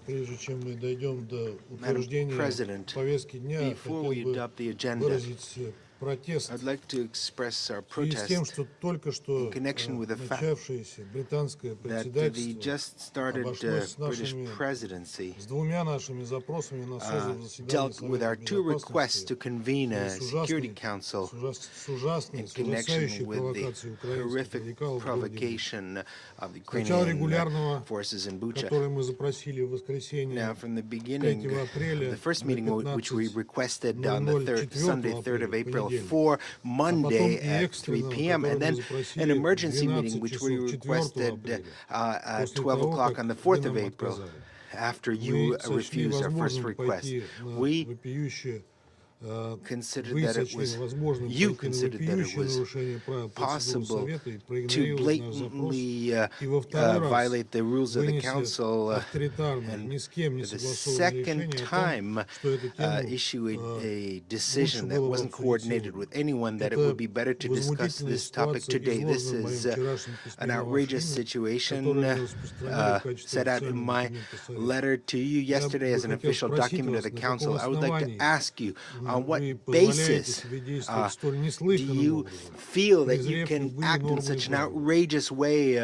Madam President, before we adopt the agenda, I'd like to express our protest in connection with the fact that the just started British presidency dealt with our two requests to convene a Security Council in connection with the horrific provocation of the Ukrainian forces in Bucha. Now, from the beginning, the first meeting which we requested on the Sunday, 3rd of April, for Monday at 3 p.m., and then an emergency meeting which we requested at 12 o'clock on the 4th of April, after you refused our first request. We considered that it was possible to blatantly violate the rules of the Council and for the second time issue a decision that wasn't coordinated with anyone, that it would be better to discuss this topic today. This is an outrageous situation set out in my letter to you yesterday as an official document of the Council. I would like to ask you, on what basis do you feel that you can act in such an outrageous way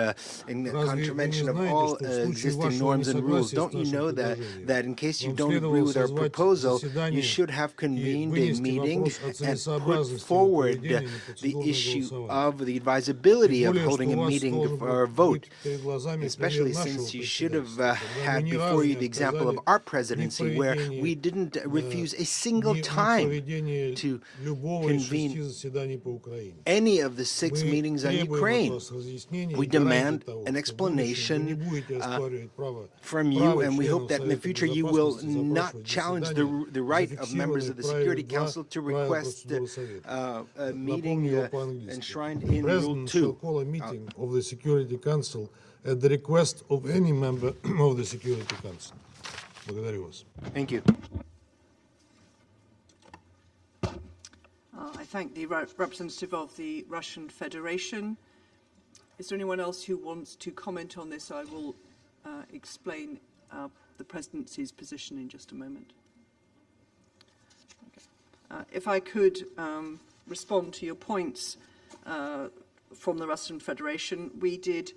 in contravention of all existing norms and rules? Don't you know that in case you don't agree with our proposal, you should have convened a meeting and put forward the issue of the advisability of holding a meeting for a vote, especially since you should have had before you the example of our presidency, where we didn't refuse a single time to convene any of the 6 meetings on Ukraine. We demand an explanation from you, and we hope that in the future you will not challenge the right of members of the Security Council to request a meeting enshrined in Rule 2. Meeting of the Security Council at the request of any member of the Security Council. Thank you. I thank the representative of the Russian Federation. Is there anyone else who wants to comment on this? I will explain the presidency's position in just a moment. Okay. If I could respond to your points from the Russian Federation, we did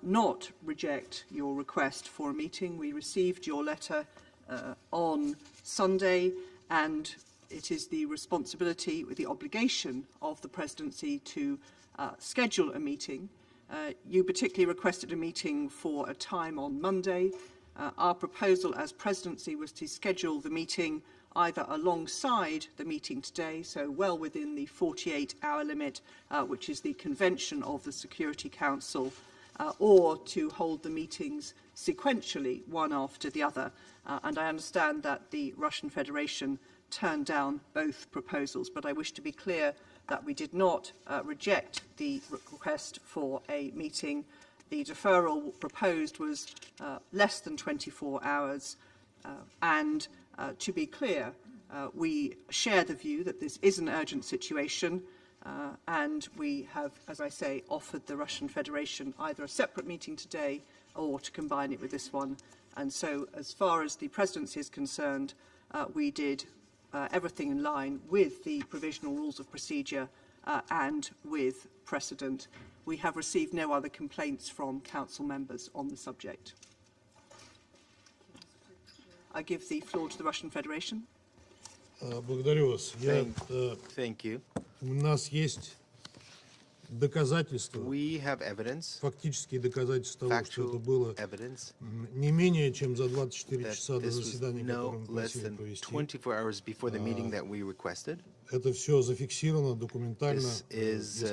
not reject your request for a meeting. We received your letter on Sunday, and it is the responsibility, with the obligation of the presidency to schedule a meeting. You particularly requested a meeting for a time on Monday. Our proposal as presidency was to schedule the meeting either alongside the meeting today, so well within the 48-hour limit, which is the convention of the Security Council, or to hold the meetings sequentially, one after the other. And I understand that the Russian Federation turned down both proposals, but I wish to be clear that we did not reject the request for a meeting. The deferral proposed was less than 24 hours, and to be clear, we share the view that this is an urgent situation, and we have, as I say, offered the Russian Federation either a separate meeting today or to combine it with this one. And so, as far as the presidency is concerned, we did everything in line with the provisional rules of procedure and with precedent. We have received no other complaints from council members on the subject. I give the floor to the Russian Federation. Благодарю вас. Thank you. У нас есть доказательства, we have evidence, фактические доказательства того, что это было не менее чем за 24 часа до заседания, которое мы просили провести. 24 hours before the meeting that we requested. Это все зафиксировано документально. This is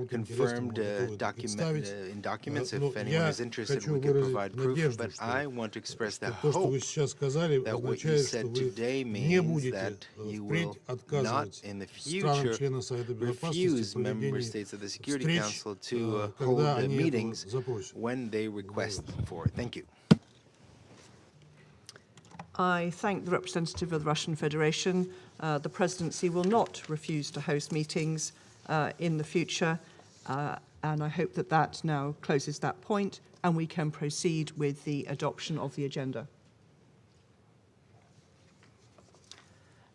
confirmed in documents. If anyone is interested, we can provide proof. But I want to express the hope that what you said today means that you will not in the future refuse member states of the Security Council to hold meetings when they request for it. Thank you. I thank the representative of the Russian Federation. The presidency will not refuse to host meetings in the future, and I hope that that now closes that point and we can proceed with the adoption of the agenda.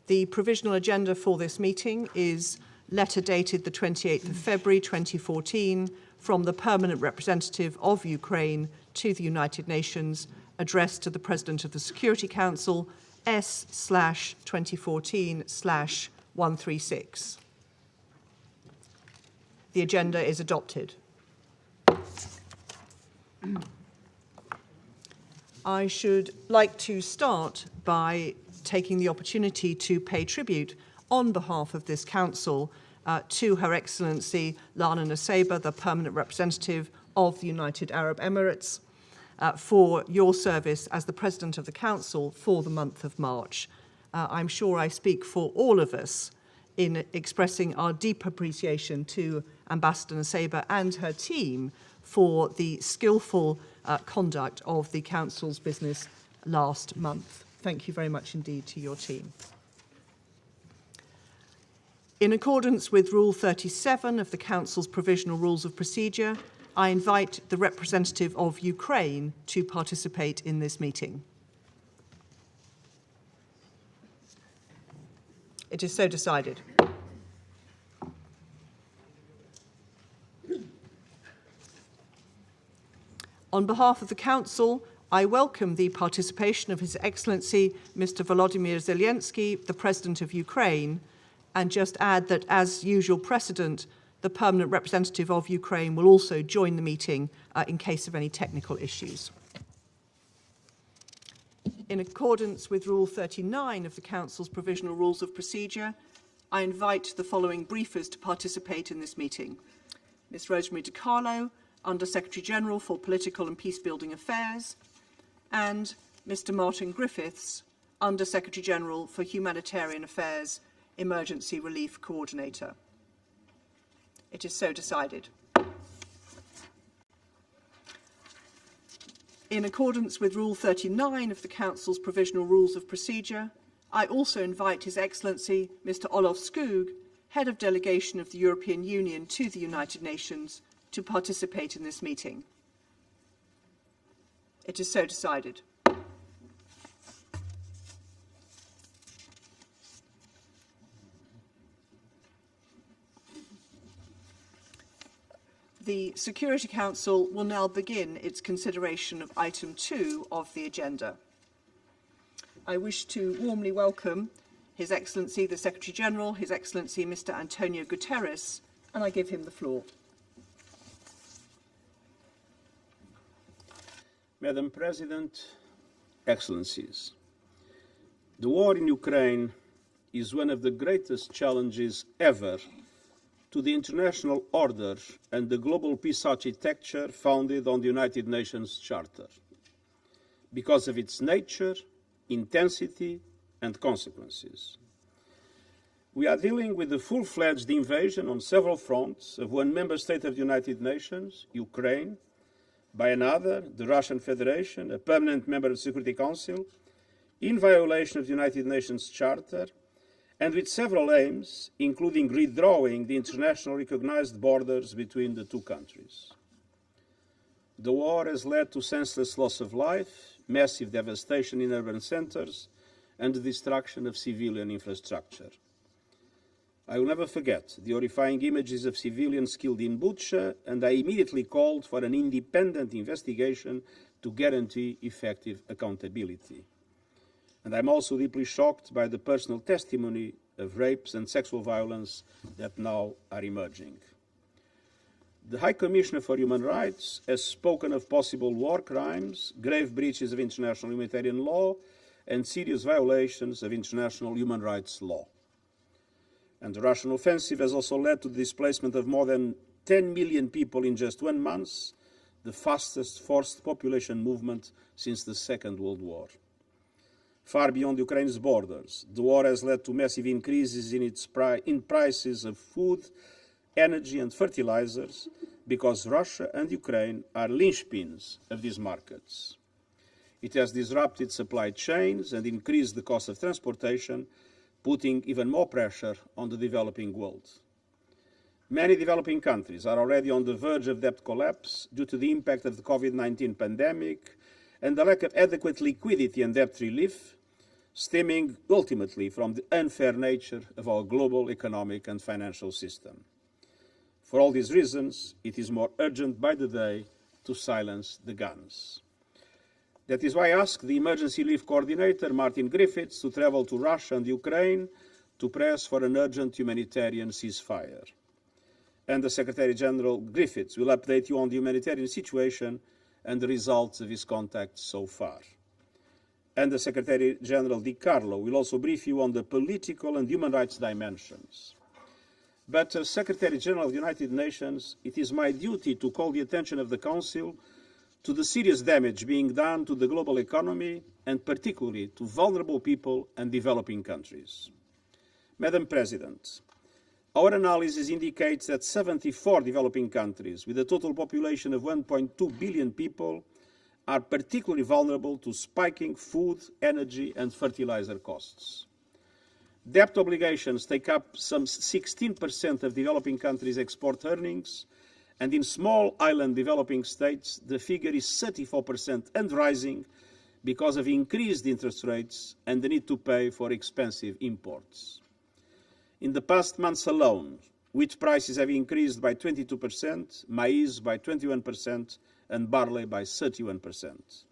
The provisional agenda for this meeting is letter dated the 28th of February 2014 from the Permanent Representative of Ukraine to the United Nations, addressed to the President of the Security Council, S/2014/136. The agenda is adopted. I should like to start by taking the opportunity to pay tribute on behalf of this Council to Her Excellency Lana Naseba, the Permanent Representative of the United Arab Emirates, for your service as the President of the Council for the month of March. I'm sure I speak for all of us in expressing our deep appreciation to Ambassador Naseba and her team for the skillful conduct of the Council's business last month. Thank you very much indeed to your team. In accordance with Rule 37 of the Council's Provisional Rules of Procedure, I invite the representative of Ukraine to participate in this meeting. It is so decided. On behalf of the Council, I welcome the participation of His Excellency Mr. Volodymyr Zelinsky, the President of Ukraine, and just add that, as usual precedent, the Permanent Representative of Ukraine will also join the meeting in case of any technical issues. In accordance with Rule 39 of the Council's Provisional Rules of Procedure, I invite the following briefers to participate in this meeting. Ms. Rosemary DiCarlo, Under Secretary General for Political and Peacebuilding Affairs, and Mr. Martin Griffiths, Under Secretary General for Humanitarian Affairs, Emergency Relief Coordinator. It is so decided. In accordance with Rule 39 of the Council's Provisional Rules of Procedure, I also invite His Excellency Mr. Olof Skog, Head of Delegation of the European Union to the United Nations, to participate in this meeting. It is so decided. The Security Council will now begin its consideration of item 2 of the agenda. I wish to warmly welcome His Excellency the Secretary General, His Excellency Mr. Antonio Guterres, and I give him the floor. Madam President, Excellencies, the war in Ukraine is one of the greatest challenges ever to the international order and the global peace architecture founded on the United Nations Charter, because of its nature, intensity, and consequences. We are dealing with the full-fledged invasion on several fronts of one member state of the United Nations, Ukraine, by another, the Russian Federation, a permanent member of the Security Council, in violation of the United Nations Charter, and with several aims, including redrawing the internationally recognized borders between the two countries. The war has led to senseless loss of life, massive devastation in urban centers, and the destruction of civilian infrastructure. I will never forget the horrifying images of civilians killed in Bucha, and I immediately called for an independent investigation to guarantee effective accountability. And I'm also deeply shocked by the personal testimony of rapes and sexual violence that now are emerging. The High Commissioner for Human Rights has spoken of possible war crimes, grave breaches of international humanitarian law, and serious violations of international human rights law. And the Russian offensive has also led to the displacement of more than 10 million people in just 1 month, the fastest forced population movement since the Second World War. Far beyond Ukraine's borders, the war has led to massive increases in prices of food, energy and fertilizers, because Russia and Ukraine are linchpins of these markets. It has disrupted supply chains and increased the cost of transportation, putting even more pressure on the developing world. Many developing countries are already on the verge of debt collapse due to the impact of the COVID-19 pandemic and the lack of adequate liquidity and debt relief, stemming ultimately from the unfair nature of our global economic and financial system. For all these reasons, it is more urgent by the day to silence the guns. That is why I asked the Emergency Relief Coordinator, Martin Griffiths, to travel to Russia and Ukraine to press for an urgent humanitarian ceasefire. And the Secretary-General Griffiths will update you on the humanitarian situation and the results of his contacts so far. And the Secretary-General Di Carlo will also brief you on the political and human rights dimensions. But as Secretary-General of the United Nations, it is my duty to call the attention of the Council to the serious damage being done to the global economy and particularly to vulnerable people and developing countries. Madam President, our analysis indicates that 74 developing countries with a total population of 1.2 billion people are particularly vulnerable to spiking food, energy and fertilizer costs. Debt obligations take up some 16% of developing countries' export earnings, and in small island developing states, the figure is 34% and rising because of increased interest rates and the need to pay for expensive imports. In the past months alone, wheat prices have increased by 22%, maize by 21%, and barley by 31%.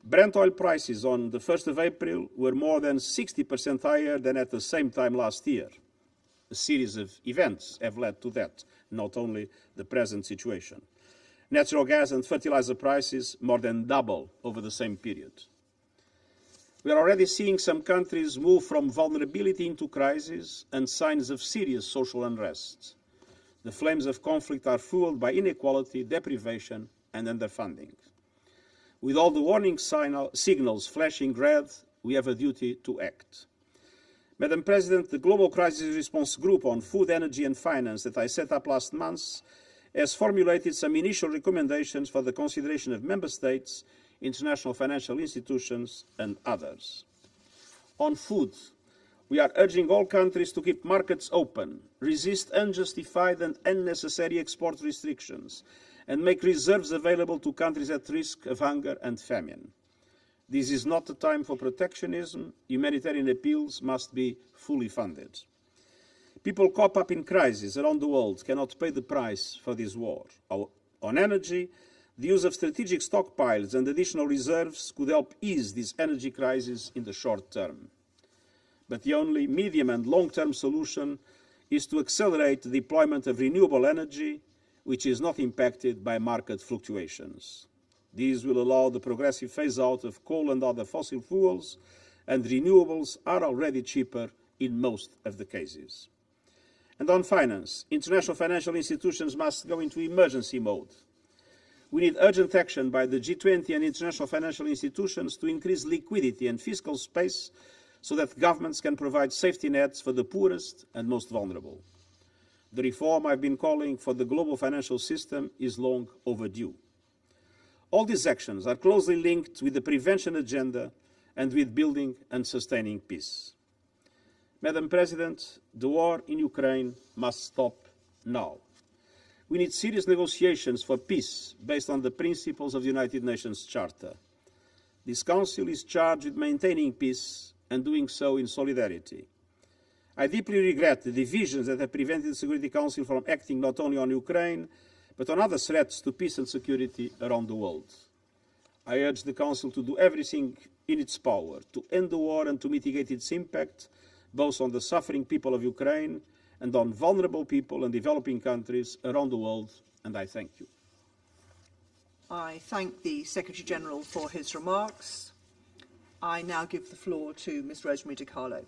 Brent oil prices on the 1st of April were more than 60% higher than at the same time last year. A series of events have led to that, not only the present situation. Natural gas and fertilizer prices more than double over the same period. We are already seeing some countries move from vulnerability into crisis and signs of serious social unrest. The flames of conflict are fueled by inequality, deprivation, and underfunding. With all the warning signals flashing red, we have a duty to act. Madam President, the Global Crisis Response Group on Food, Energy and Finance that I set up last month has formulated some initial recommendations for the consideration of Member States, international financial institutions and others. On food, we are urging all countries to keep markets open, resist unjustified and unnecessary export restrictions, and make reserves available to countries at risk of hunger and famine. This is not the time for protectionism. Humanitarian appeals must be fully funded. People caught up in crisis around the world cannot pay the price for this war. On energy, the use of strategic stockpiles and additional reserves could help ease this energy crisis in the short term. But the only medium and long-term solution is to accelerate the deployment of renewable energy, which is not impacted by market fluctuations. These will allow the progressive phase-out of coal and other fossil fuels, and renewables are already cheaper in most of the cases. And on finance, international financial institutions must go into emergency mode. We need urgent action by the G20 and international financial institutions to increase liquidity and fiscal space so that governments can provide safety nets for the poorest and most vulnerable. The reform I've been calling for the global financial system is long overdue. All these actions are closely linked with the prevention agenda and with building and sustaining peace. Madam President, the war in Ukraine must stop now. We need serious negotiations for peace based on the principles of the United Nations Charter. This Council is charged with maintaining peace and doing so in solidarity. I deeply regret the divisions that have prevented the Security Council from acting not only on Ukraine, but on other threats to peace and security around the world. I urge the Council to do everything in its power to end the war and to mitigate its impact, both on the suffering people of Ukraine and on vulnerable people in developing countries around the world, and I thank you. I thank the Secretary-General for his remarks. I now give the floor to Ms. Rosemary DiCarlo.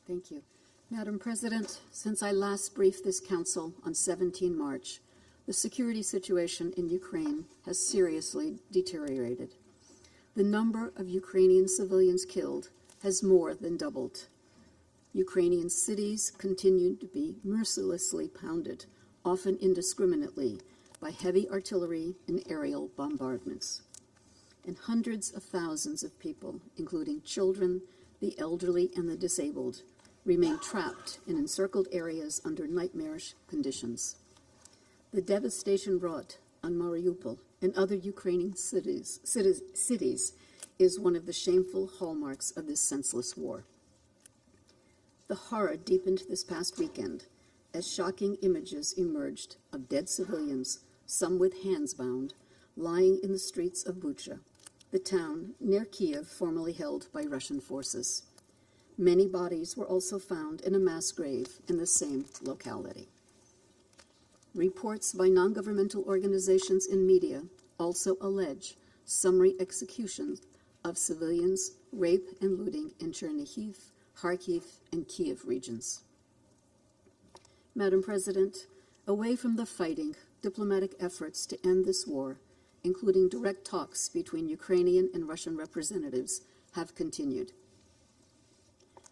Thank you. Madam President, since I last briefed this Council on 17 March, the security situation in Ukraine has seriously deteriorated. The number of Ukrainian civilians killed has more than doubled. Ukrainian cities continue to be mercilessly pounded, often indiscriminately, by heavy artillery and aerial bombardments. And hundreds of thousands of people, including children, the elderly, and the disabled, remain trapped in encircled areas under nightmarish conditions. The devastation wrought on Mariupol and other Ukrainian cities is one of the shameful hallmarks of this senseless war. The horror deepened this past weekend as shocking images emerged of dead civilians, some with hands bound, lying in the streets of Bucha, the town near Kiev formerly held by Russian forces. Many bodies were also found in a mass grave in the same locality. Reports by non-governmental organizations and media also allege summary executions of civilians, rape and looting in Chernihiv, Kharkiv, and Kiev regions. Madam President, away from the fighting, diplomatic efforts to end this war, including direct talks between Ukrainian and Russian representatives, have continued.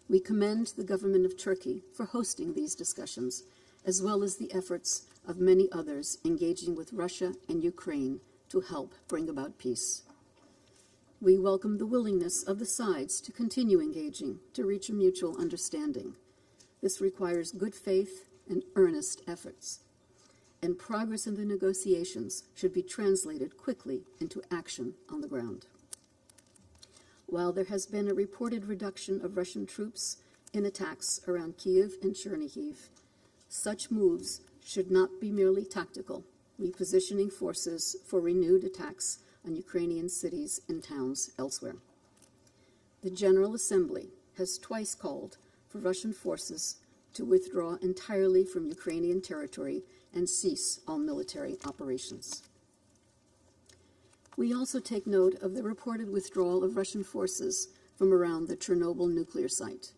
We commend the government of Turkey for hosting these discussions, as well as the efforts of many others engaging with Russia and Ukraine to help bring about peace. We welcome the willingness of the sides to continue engaging to reach a mutual understanding. This requires good faith and earnest efforts, and progress in the negotiations should be translated quickly into action on the ground. While there has been a reported reduction of Russian troops in attacks around Kiev and Chernihiv, such moves should not be merely tactical, repositioning forces for renewed attacks on Ukrainian cities and towns elsewhere. The General Assembly has twice called for Russian forces to withdraw entirely from Ukrainian territory and cease all military operations. We also take note of the reported withdrawal of Russian forces from around the Chernobyl nuclear site.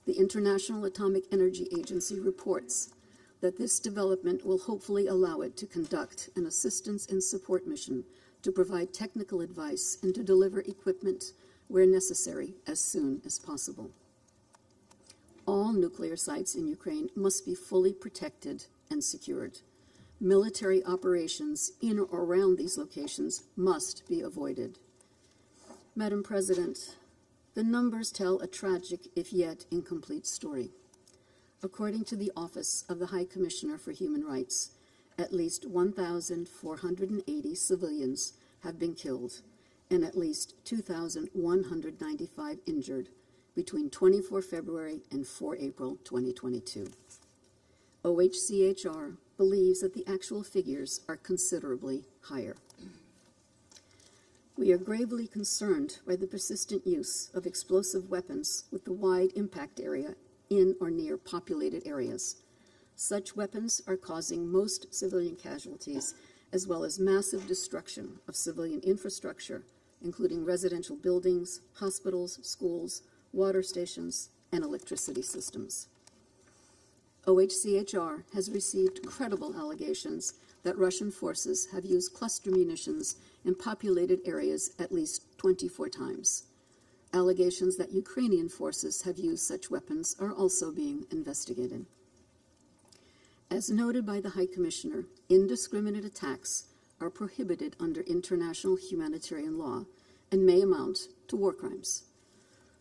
The International Atomic Energy Agency reports that this development will hopefully allow it to conduct an assistance and support mission to provide technical advice and to deliver equipment where necessary as soon as possible. All nuclear sites in Ukraine must be fully protected and secured. Military operations in or around these locations must be avoided. Madam President, the numbers tell a tragic, if yet incomplete, story. According to the Office of the High Commissioner for Human Rights, at least 1,480 civilians have been killed and at least 2,195 injured between 24 February and 4 April 2022. OHCHR believes that the actual figures are considerably higher. We are gravely concerned by the persistent use of explosive weapons with the wide impact area in or near populated areas. Such weapons are causing most civilian casualties, as well as massive destruction of civilian infrastructure, including residential buildings, hospitals, schools, water stations, and electricity systems. OHCHR has received credible allegations that Russian forces have used cluster munitions in populated areas at least 24 times. Allegations that Ukrainian forces have used such weapons are also being investigated. As noted by the High Commissioner, indiscriminate attacks are prohibited under international humanitarian law and may amount to war crimes.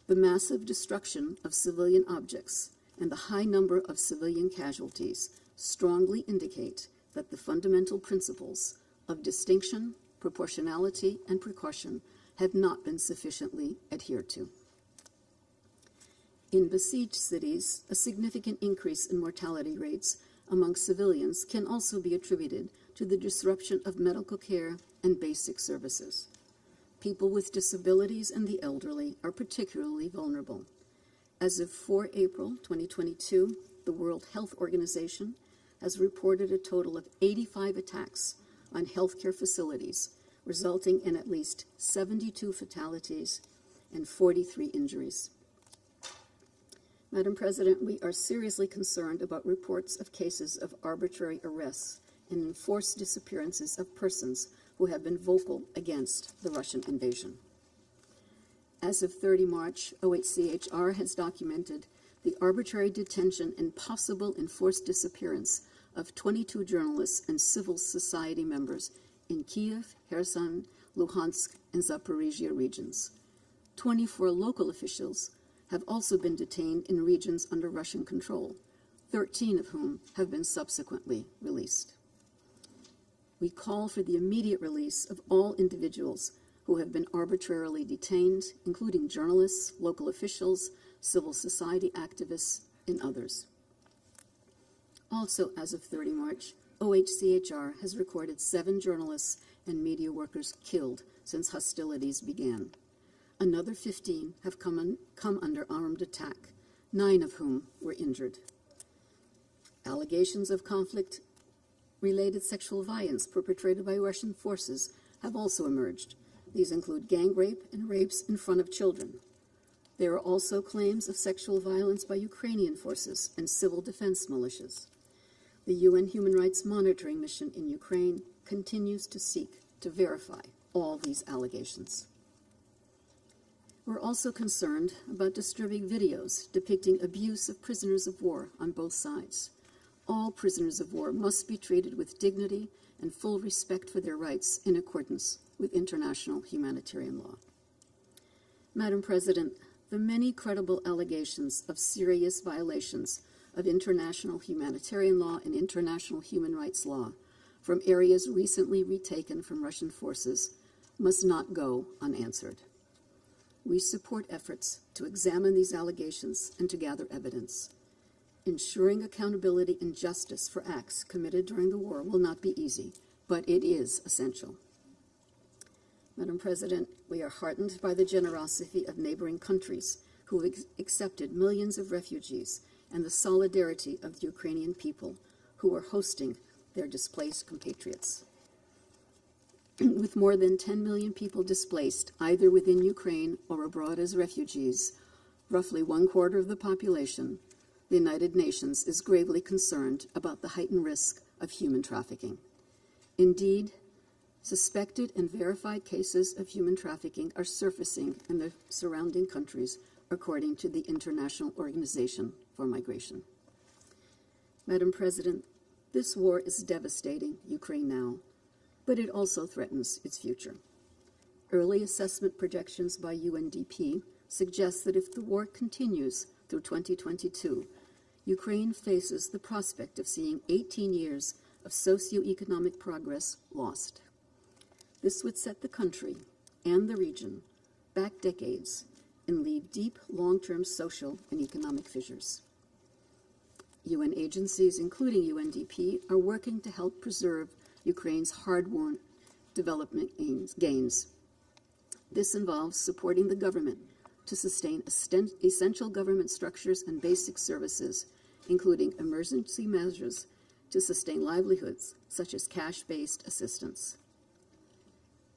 The massive destruction of civilian objects and the high number of civilian casualties strongly indicate that the fundamental principles of distinction, proportionality, and precaution have not been sufficiently adhered to. In besieged cities, a significant increase in mortality rates among civilians can also be attributed to the disruption of medical care and basic services. People with disabilities and the elderly are particularly vulnerable. As of 4 April 2022, the World Health Organization has reported a total of 85 attacks on healthcare facilities, resulting in at least 72 fatalities and 43 injuries. Madam President, we are seriously concerned about reports of cases of arbitrary arrests and enforced disappearances of persons who have been vocal against the Russian invasion. As of 30 March, OHCHR has documented the arbitrary detention and possible enforced disappearance of 22 journalists and civil society members in Kiev, Kherson, Luhansk, and Zaporizhia regions. 24 local officials have also been detained in regions under Russian control, 13 of whom have been subsequently released. We call for the immediate release of all individuals who have been arbitrarily detained, including journalists, local officials, civil society activists, and others. Also, as of 30 March, OHCHR has recorded 7 journalists and media workers killed since hostilities began. Another 15 have come under armed attack, 9 of whom were injured. Allegations of conflict-related sexual violence perpetrated by Russian forces have also emerged. These include gang rape and rapes in front of children. There are also claims of sexual violence by Ukrainian forces and civil defense militias. The UN Human Rights Monitoring Mission in Ukraine continues to seek to verify all these allegations. We're also concerned about disturbing videos depicting abuse of prisoners of war on both sides. All prisoners of war must be treated with dignity and full respect for their rights in accordance with international humanitarian law. Madam President, the many credible allegations of serious violations of international humanitarian law and international human rights law from areas recently retaken from Russian forces must not go unanswered. We support efforts to examine these allegations and to gather evidence. Ensuring accountability and justice for acts committed during the war will not be easy, but it is essential. Madam President, we are heartened by the generosity of neighboring countries who have accepted millions of refugees and the solidarity of the Ukrainian people who are hosting their displaced compatriots. With more than 10 million people displaced, either within Ukraine or abroad as refugees, roughly 1/4 of the population, the United Nations is gravely concerned about the heightened risk of human trafficking. Indeed, suspected and verified cases of human trafficking are surfacing in the surrounding countries, according to the International Organization for Migration. Madam President, this war is devastating Ukraine now, but it also threatens its future. Early assessment projections by UNDP suggest that if the war continues through 2022, Ukraine faces the prospect of seeing 18 years of socioeconomic progress lost. This would set the country and the region back decades and leave deep long-term social and economic fissures. UN agencies, including UNDP, are working to help preserve Ukraine's hard-won development gains. This involves supporting the government to sustain essential government structures and basic services, including emergency measures to sustain livelihoods, such as cash-based assistance.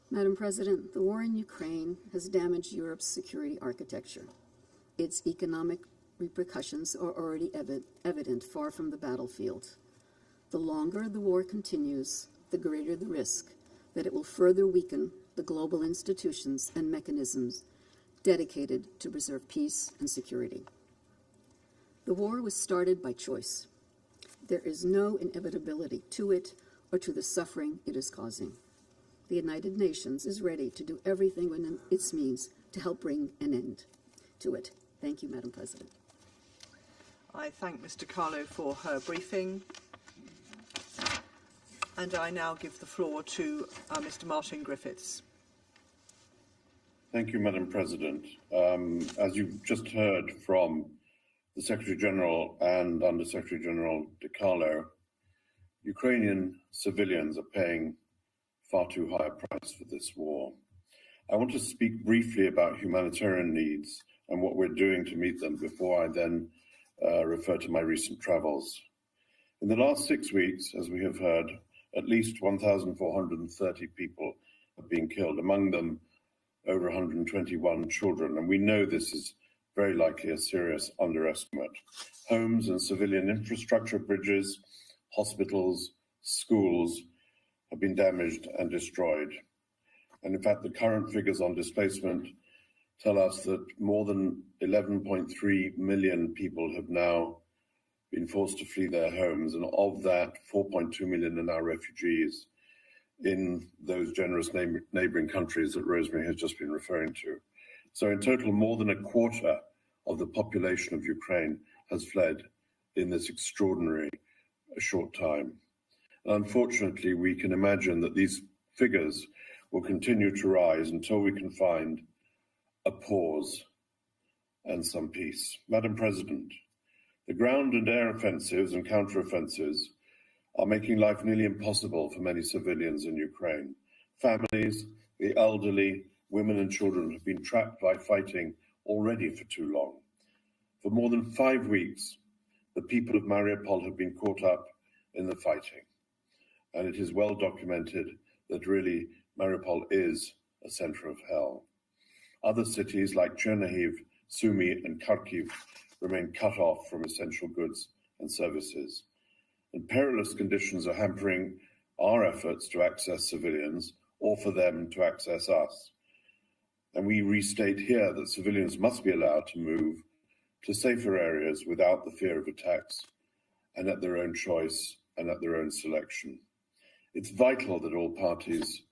Madam President, the war in Ukraine has damaged Europe's security architecture. Its economic repercussions are already evident far from the battlefield. The longer the war continues, the greater the risk that it will further weaken the global institutions and mechanisms dedicated to preserve peace and security. The war was started by choice. There is no inevitability to it or to the suffering it is causing. The United Nations is ready to do everything within its means to help bring an end to it. Thank you, Madam President. I thank Mr. Carlo for her briefing. And I now give the floor to Mr. Martin Griffiths. Thank you, Madam President. As you've just heard from the Secretary General and Under Secretary General De Carlo, Ukrainian civilians are paying far too high a price for this war. I want to speak briefly about humanitarian needs and what we're doing to meet them before I then refer to my recent travels. In the last 6 weeks, as we have heard, at least 1,430 people have been killed, among them over 121 children, and we know this is very likely a serious underestimate. Homes and civilian infrastructure, bridges, hospitals, schools have been damaged and destroyed. And in fact, the current figures on displacement tell us that more than 11.3 million people have now been forced to flee their homes, and of that, 4.2 million are now refugees in those generous neighboring countries that Rosemary has just been referring to. So in total, more than 1/4 of the population of Ukraine has fled in this extraordinary short time. And unfortunately, we can imagine that these figures will continue to rise until we can find a pause and some peace. Madam President, the ground and air offensives and counteroffensives are making life nearly impossible for many civilians in Ukraine. Families, the elderly, women and children have been trapped by fighting already for too long. For more than 5 weeks, the people of Mariupol have been caught up in the fighting. And it is well documented that really Mariupol is a center of hell. Other cities like Chernihiv, Sumy and Kharkiv remain cut off from essential goods and services. And perilous conditions are hampering our efforts to access civilians or for them to access us. And we restate here that civilians must be allowed to move to safer areas without the fear of attacks and at their own choice and at their own selection. It's vital that all parties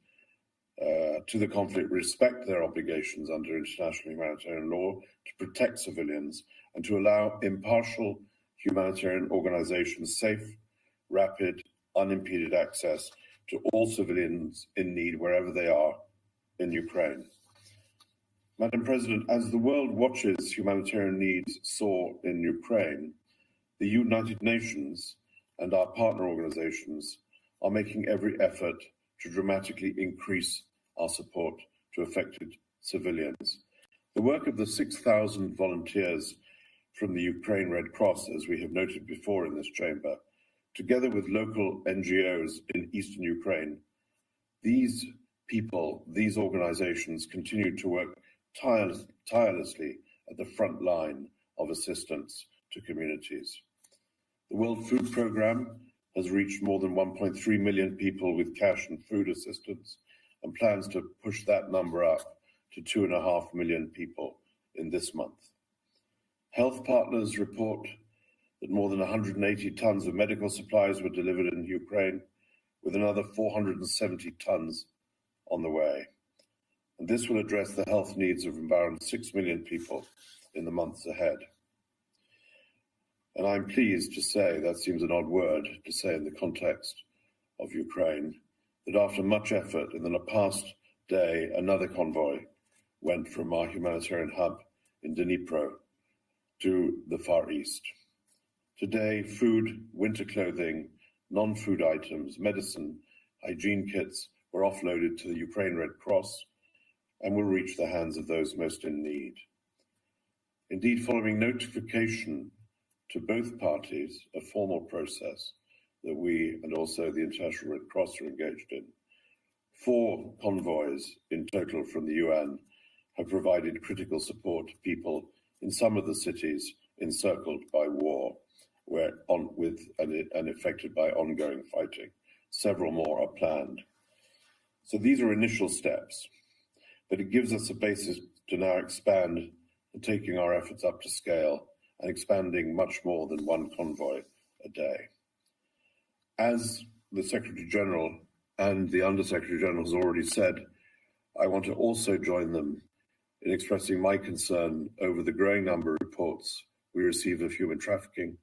to the conflict respect their obligations under international humanitarian law to protect civilians and to allow impartial humanitarian organizations safe, rapid, unimpeded access to all civilians in need wherever they are in Ukraine. Madam President, as the world watches humanitarian needs soar in Ukraine, the United Nations and our partner organizations are making every effort to dramatically increase our support to affected civilians. The work of the 6,000 volunteers from the Ukraine Red Cross, as we have noted before in this chamber, together with local NGOs in eastern Ukraine, these people, these organizations continue to work tirelessly at the front line of assistance to communities. The World Food Programme has reached more than 1.3 million people with cash and food assistance and plans to push that number up to 2.5 million people in this month. Health partners report that more than 180 tons of medical supplies were delivered in Ukraine, with another 470 tons on the way. And this will address the health needs of around 6 million people in the months ahead. And I'm pleased to say, that seems an odd word to say in the context of Ukraine, that after much effort in the past day, another convoy went from our humanitarian hub in Dnipro to the Far East. Today, food, winter clothing, non-food items, medicine, hygiene kits were offloaded to the Ukraine Red Cross and will reach the hands of those most in need. Indeed, following notification to both parties, a formal process that we and also the International Red Cross are engaged in, 4 convoys in total from the UN have provided critical support to people in some of the cities encircled by war and affected by ongoing fighting. Several more are planned. So these are initial steps, but it gives us a basis to now expand and taking our efforts up to scale and expanding much more than 1 convoy a day. As the Secretary General and the Under-Secretary General has already said, I want to also join them in expressing my concern over the growing number of reports we receive of human trafficking,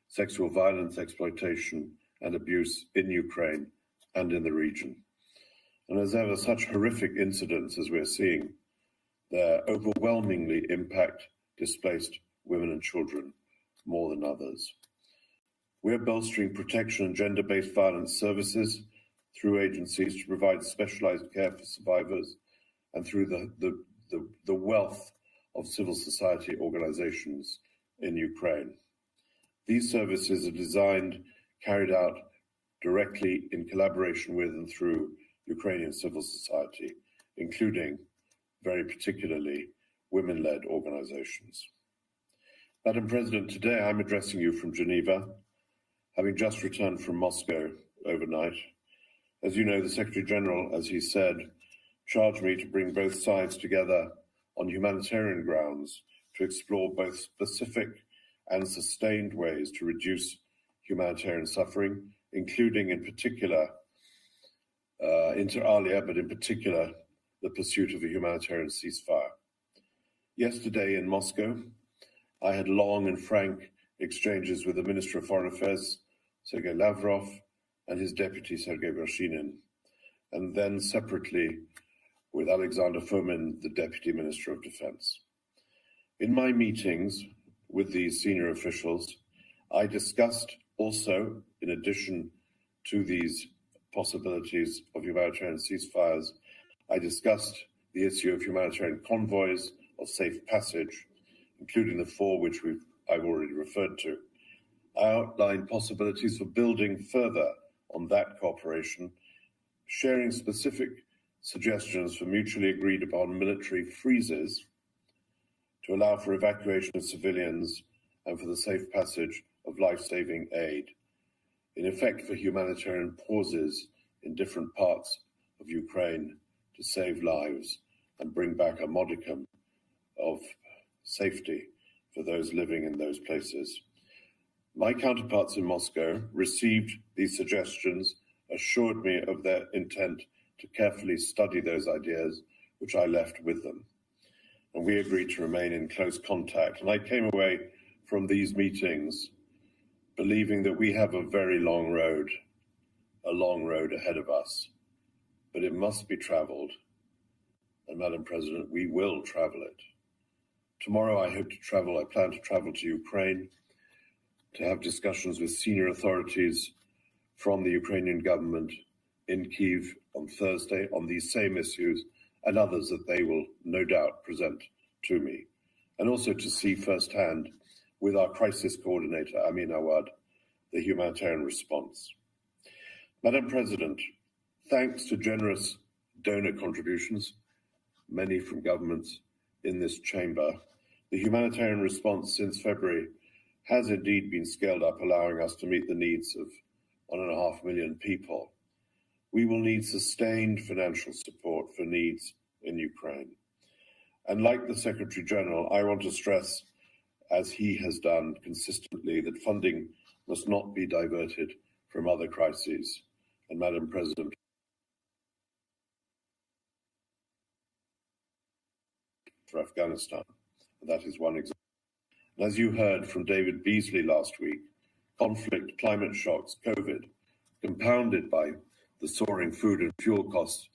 sexual violence, exploitation, and abuse in Ukraine and in the region. And as ever, such horrific incidents as we're seeing, they overwhelmingly impact displaced women and children more than others. We're bolstering protection and gender-based violence services through agencies to provide specialized care for survivors and through the wealth of civil society organizations in Ukraine. These services are designed, carried out directly in collaboration with and through Ukrainian civil society, including, very particularly, women-led organizations. Madam President, today I'm addressing you from Geneva, having just returned from Moscow overnight. As you know, the Secretary General, as he said, charged me to bring both sides together on humanitarian grounds to explore both specific and sustained ways to reduce humanitarian suffering, including in particular, inter alia, but in particular, the pursuit of a humanitarian ceasefire. Yesterday in Moscow, I had long and frank exchanges with the Minister of Foreign Affairs, Sergei Lavrov, and his deputy, Sergei Vershinin. and then separately with Alexander Fomin, the Deputy Minister of Defense. In my meetings with these senior officials, I discussed also, in addition to these possibilities of humanitarian ceasefires, I discussed the issue of humanitarian convoys of safe passage, including the 4 which I've already referred to. I outlined possibilities for building further on that cooperation, sharing specific suggestions for mutually agreed upon military freezes to allow for evacuation of civilians and for the safe passage of life-saving aid, in effect for humanitarian pauses in different parts of Ukraine to save lives and bring back a modicum of safety for those living in those places. My counterparts in Moscow received these suggestions, assured me of their intent to carefully study those ideas, which I left with them. And we agreed to remain in close contact. And I came away from these meetings believing that we have a very long road ahead of us, but it must be traveled. And Madam President, we will travel it. Tomorrow I plan to travel to Ukraine to have discussions with senior authorities from the Ukrainian government in Kyiv on Thursday on these same issues and others that they will no doubt present to me, and also to see firsthand with our crisis coordinator, Amin Awad, the Humanitarian Response. Madam President, thanks to generous donor contributions, many from governments in this chamber, the Humanitarian Response since February has indeed been scaled up, allowing us to meet the needs of 1.5 million people. We will need sustained financial support for needs in Ukraine. And like the Secretary General, I want to stress, as he has done consistently, that funding must not be diverted from other crises. And Madam President, for Afghanistan, that is one example. And as you heard from David Beasley last week, conflict, climate shocks, COVID, compounded by the soaring food and fuel costs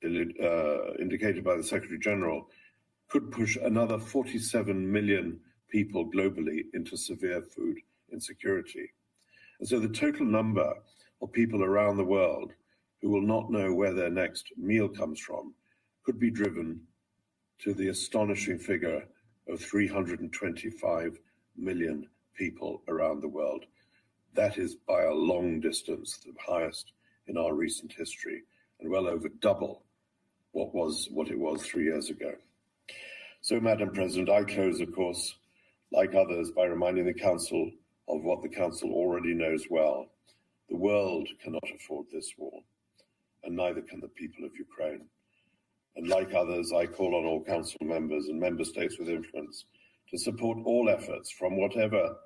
indicated by the Secretary General, could push another 47 million people globally into severe food insecurity. And so the total number of people around the world who will not know where their next meal comes from could be driven to the astonishing figure of 325 million people around the world. That is by a long distance the highest in our recent history, and well over double what it was 3 years ago. So, Madam President, I close, of course, like others, by reminding the Council of what the Council already knows well. The world cannot afford this war, and neither can the people of Ukraine. And like others, I call on all Council members and member states with influence to support all efforts from whatever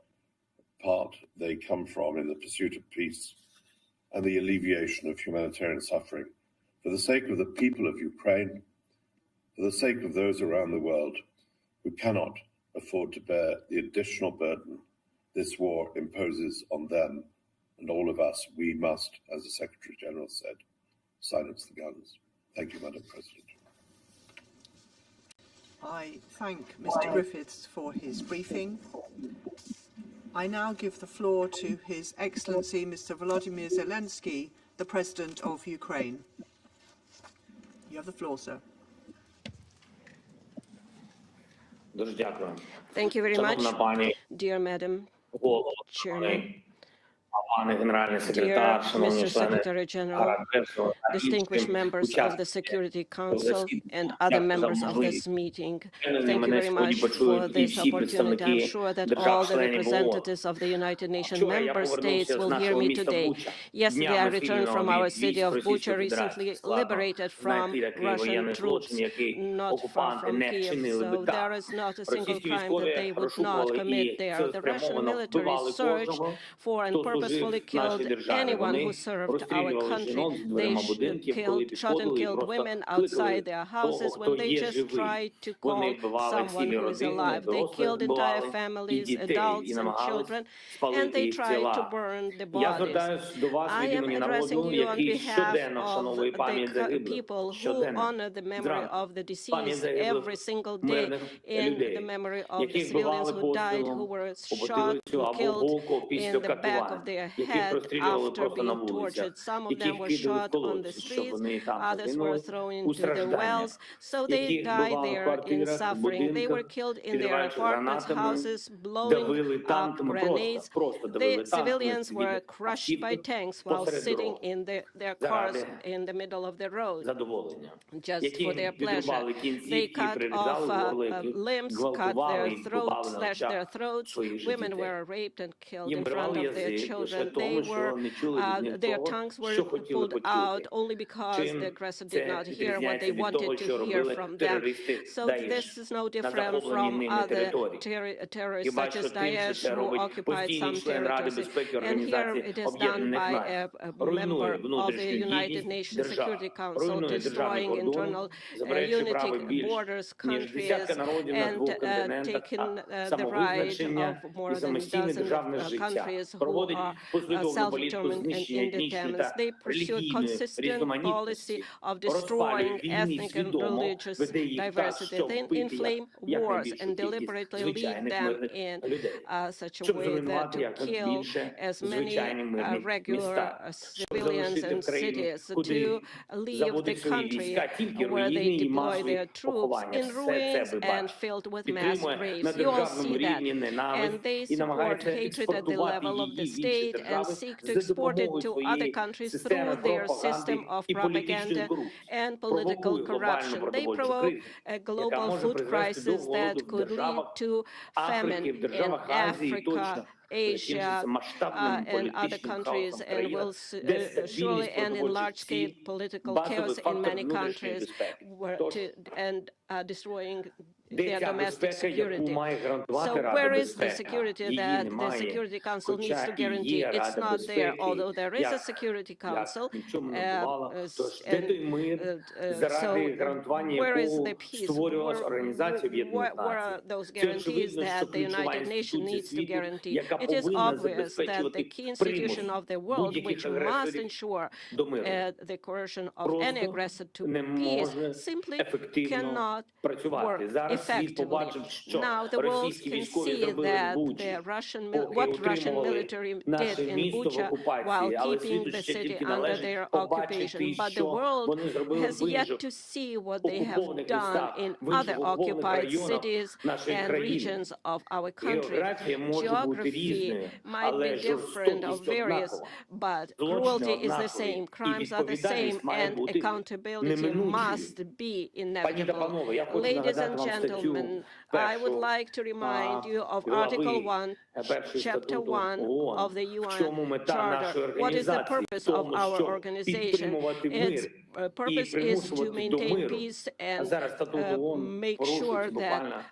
part they come from in the pursuit of peace and the alleviation of humanitarian suffering, for the sake of the people of Ukraine, for the sake of those around the world who cannot afford to bear the additional burden this war imposes on them and all of us. We must, as the Secretary General said, silence the guns. Thank you, Madam President. I thank Mr. Griffiths for his briefing. I now give the floor to His Excellency Mr. Volodymyr Zelensky, the President of Ukraine. You have the floor, sir. Thank you very much, dear Madam Chairman. Dear Mr. Secretary General, distinguished members of the Security Council and other members of this meeting, thank you very much for this opportunity. I'm sure that all the representatives of the United Nations member states will hear me today. Yesterday, I returned from our city of Bucha, recently liberated from Russian troops, not far from Kyiv. So there is not a single crime that they would not commit there. The Russian military searched for and purposefully killed anyone who served our country. They shot and killed women outside their houses when they just tried to call someone who is alive. They killed entire families, adults and children, and they tried to burn the bodies. I am addressing you on behalf of the people who honor the memory of the deceased every single day, in the memory of the civilians who died, who were shot and killed in the back of their head after being tortured. Some of them were shot on the streets, others were thrown into the wells, so they died there in suffering. They were killed in their apartments, houses, blowing up grenades. The civilians were crushed by tanks while sitting in their cars in the middle of the road, just for their pleasure. They cut off limbs, cut their throats, slashed their throats. Women were raped and killed in front of their children. Their tongues were pulled out only because the aggressor did not hear what they wanted to hear from them. So this is no different from other terrorists such as Daesh, who occupied some territories. And here it is done by a member of the United Nations Security Council, destroying internal unity, borders, countries, and taking the right of more than a dozen countries who are self-determined and independent. They pursue a consistent policy of destroying ethnic and religious diversity. They inflame wars and deliberately lead them in such a way that to kill as many regular civilians and cities, to leave the country where they deploy their troops in ruins and filled with mass graves. You all see that. And they support hatred at the level of the state and seek to export it to other countries through their system of propaganda and political corruption. They provoke a global food crisis that could lead to famine in Africa, Asia, and other countries, and will surely end in large-scale political chaos in many countries, and destroying their domestic security. So where is the security that the Security Council needs to guarantee? It's not there, although there is a Security Council. So where is the peace? Where are those guarantees that the United Nations needs to guarantee? It is obvious that the key institution of the world, which must ensure the coercion of any aggressor to peace, simply cannot work effectively. Now the world can see that what Russian military did in Bucha while keeping the city under their occupation, but the world has yet to see what they have done in other occupied cities and regions of our country. Geography might be different or various, but cruelty is the same, crimes are the same, and accountability must be inevitable. Ladies and gentlemen, I would like to remind you of Article 1, Chapter 1 of the UN Charter. What is the purpose of our organization? Its purpose is to maintain peace and make sure that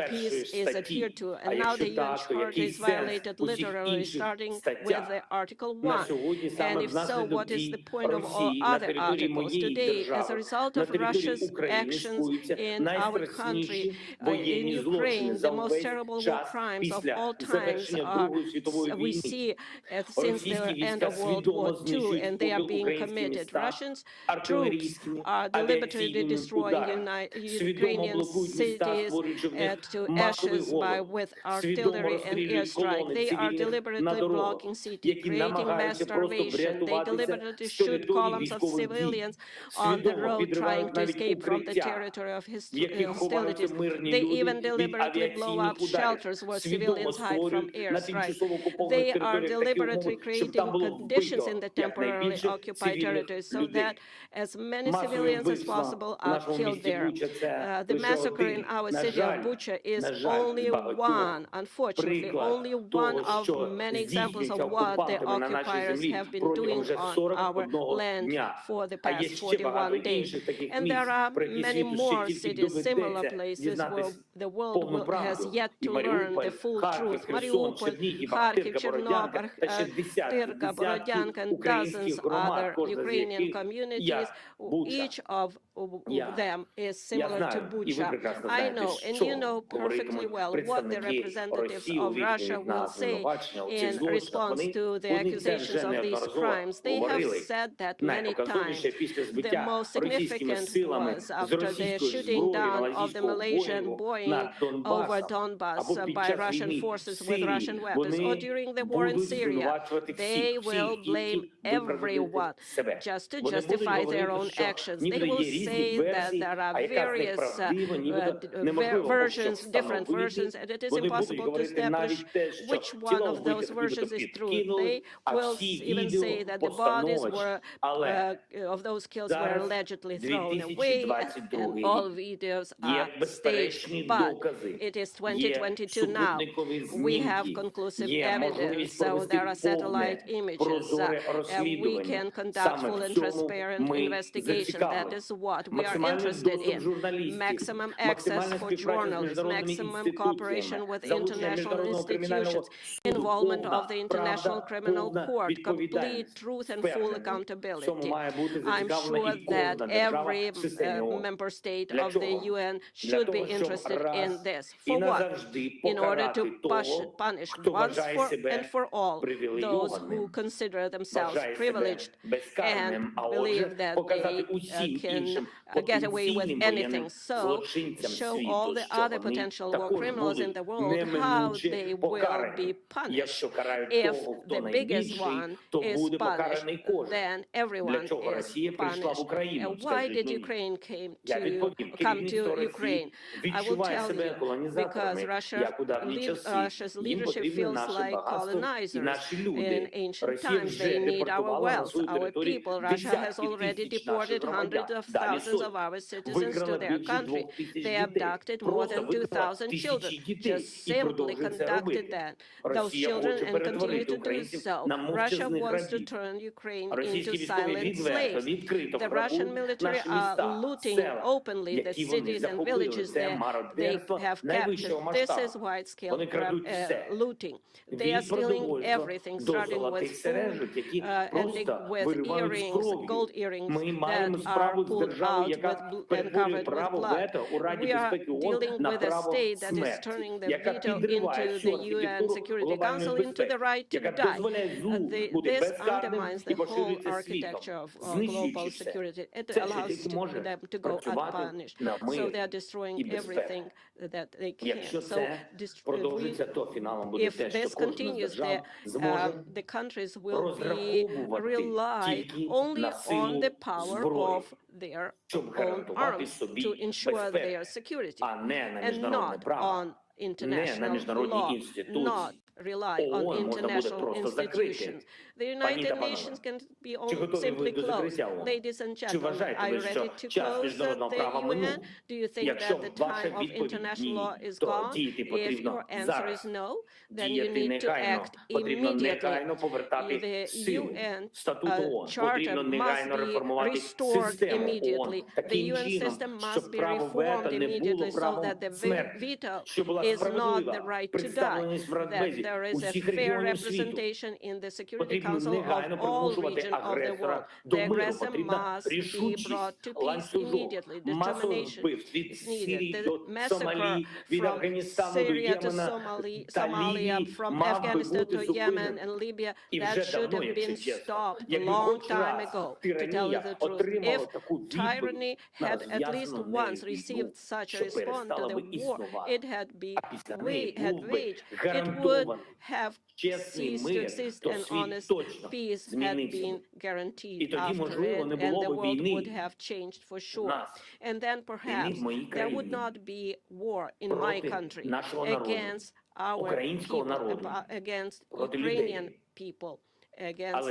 peace is adhered to. And now the UN Charter is violated literally, starting with the Article 1. And if so, what is the point of all other articles? Today, as a result of Russia's actions in our country, in Ukraine, the most terrible war crimes of all times we see since the end of World War II, and they are being committed. Russians troops are deliberately destroying Ukrainian cities to ashes with artillery and airstrike. They are deliberately blocking cities, creating mass starvation. They deliberately shoot columns of civilians on the road trying to escape from the territory of hostilities. They even deliberately blow up shelters where civilians hide from airstrikes. They are deliberately creating conditions in the temporarily occupied territories so that as as many civilians as possible are killed there. The massacre in our city of Bucha is only one, unfortunately, only one of many examples of what the occupiers have been doing on our land for the past 41 days. And there are many more cities, similar places where the world has yet to learn the full truth. Mariupol, Kharkiv, Chernobyl, Tyrka, Borodyanka, and dozens other Ukrainian communities. Each of them is similar to Bucha. I know, and you know perfectly well what the representatives of Russia will say in response to the accusations of these crimes. They have said that many times. The most significant was after the shooting down of the Malaysian Boeing over Donbass by Russian forces with Russian weapons, or during the war in Syria. They will blame everyone just to justify their own actions. They will say that there are various versions, different versions, and it is impossible to establish which one of those versions is true. They will even say that the bodies were of those kills were allegedly thrown away, and all videos are staged. But it is 2022 now. We have conclusive evidence, so there are satellite images. We can conduct full and transparent investigation. That is what we are interested in. Maximum access for journalists, maximum cooperation with international institutions, involvement of the International Criminal Court, complete truth and full accountability. I'm sure that every member state of the UN should be interested in this. For what? In order to punish once and for all those who consider themselves privileged and believe that they can get away with anything. So show all the other potential war criminals in the world how they will be punished. If the biggest one is punished, then everyone is punished. Why did Ukraine come to Ukraine? I will tell you, because Russia's leadership feels like colonizers. In ancient times, they need our wealth, our people. Russia has already deported hundreds of thousands of our citizens to their country. They abducted more than 2,000 children, just simply conducted those children and continue to do so. Russia wants to turn Ukraine into silent slaves. The Russian military are looting openly the cities and villages that they have captured. This is wide-scale looting. They are stealing everything, starting with food, ending with earrings, gold earrings that are pulled out and covered with blood. We are dealing with a state that is turning the veto into the UN Security Council into the right to die. This undermines the whole architecture of global security. It allows them to go unpunished. So they are destroying everything that they can. So if this continues, the countries will rely only on the power of their own arms to ensure their security, and not on international law, not rely on international institutions. The United Nations can be simply closed. Ladies and gentlemen, are you ready to close the UN? Do you think that the time of international law is gone? If your answer is no, then you need to act immediately. The UN Charter must be restored immediately. The UN system must be reformed immediately so that the veto is not the right to die, that there is a fair representation in the Security Council of all regions of the world. The aggressor must be brought to peace immediately. Determination is needed. The massacre from Syria to Somalia, from Afghanistan to Yemen and Libya, that should have been stopped a long time ago, to tell you the truth. If tyranny had at least once received such a response to the war it had waged, it would have ceased to exist, and honest peace had been guaranteed after it, and the world would have changed for sure. And then perhaps there would not be war in my country against our people, against Ukrainian people, against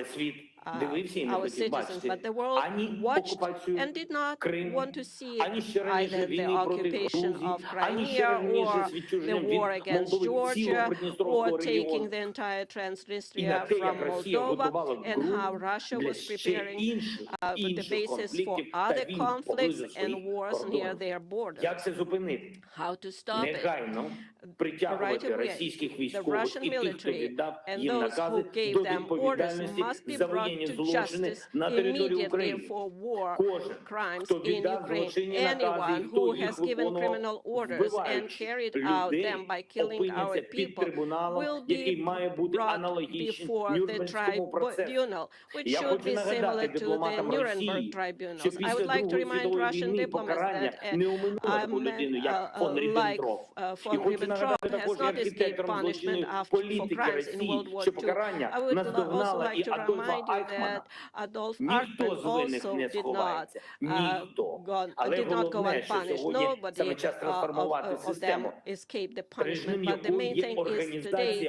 our citizens, but the world watched and did not want to see either the occupation of Crimea or the war against Georgia or taking the entire Transnistria from Moldova, and how Russia was preparing the basis for other conflicts and wars near their borders. How to stop it? Right away, the Russian military and those who gave them orders must be brought to justice immediately for war crimes in Ukraine. Anyone who has given criminal orders and carried out them by killing our people will be brought before the tribunal, which should be similar to the Nuremberg tribunals. I would like to remind Russian diplomats that a man like von Ribbentrop has not escaped punishment for crimes in World War II. I would also like to remind you that Adolf Eichmann also did not go unpunished. Nobody of them escaped the punishment. But the main thing is today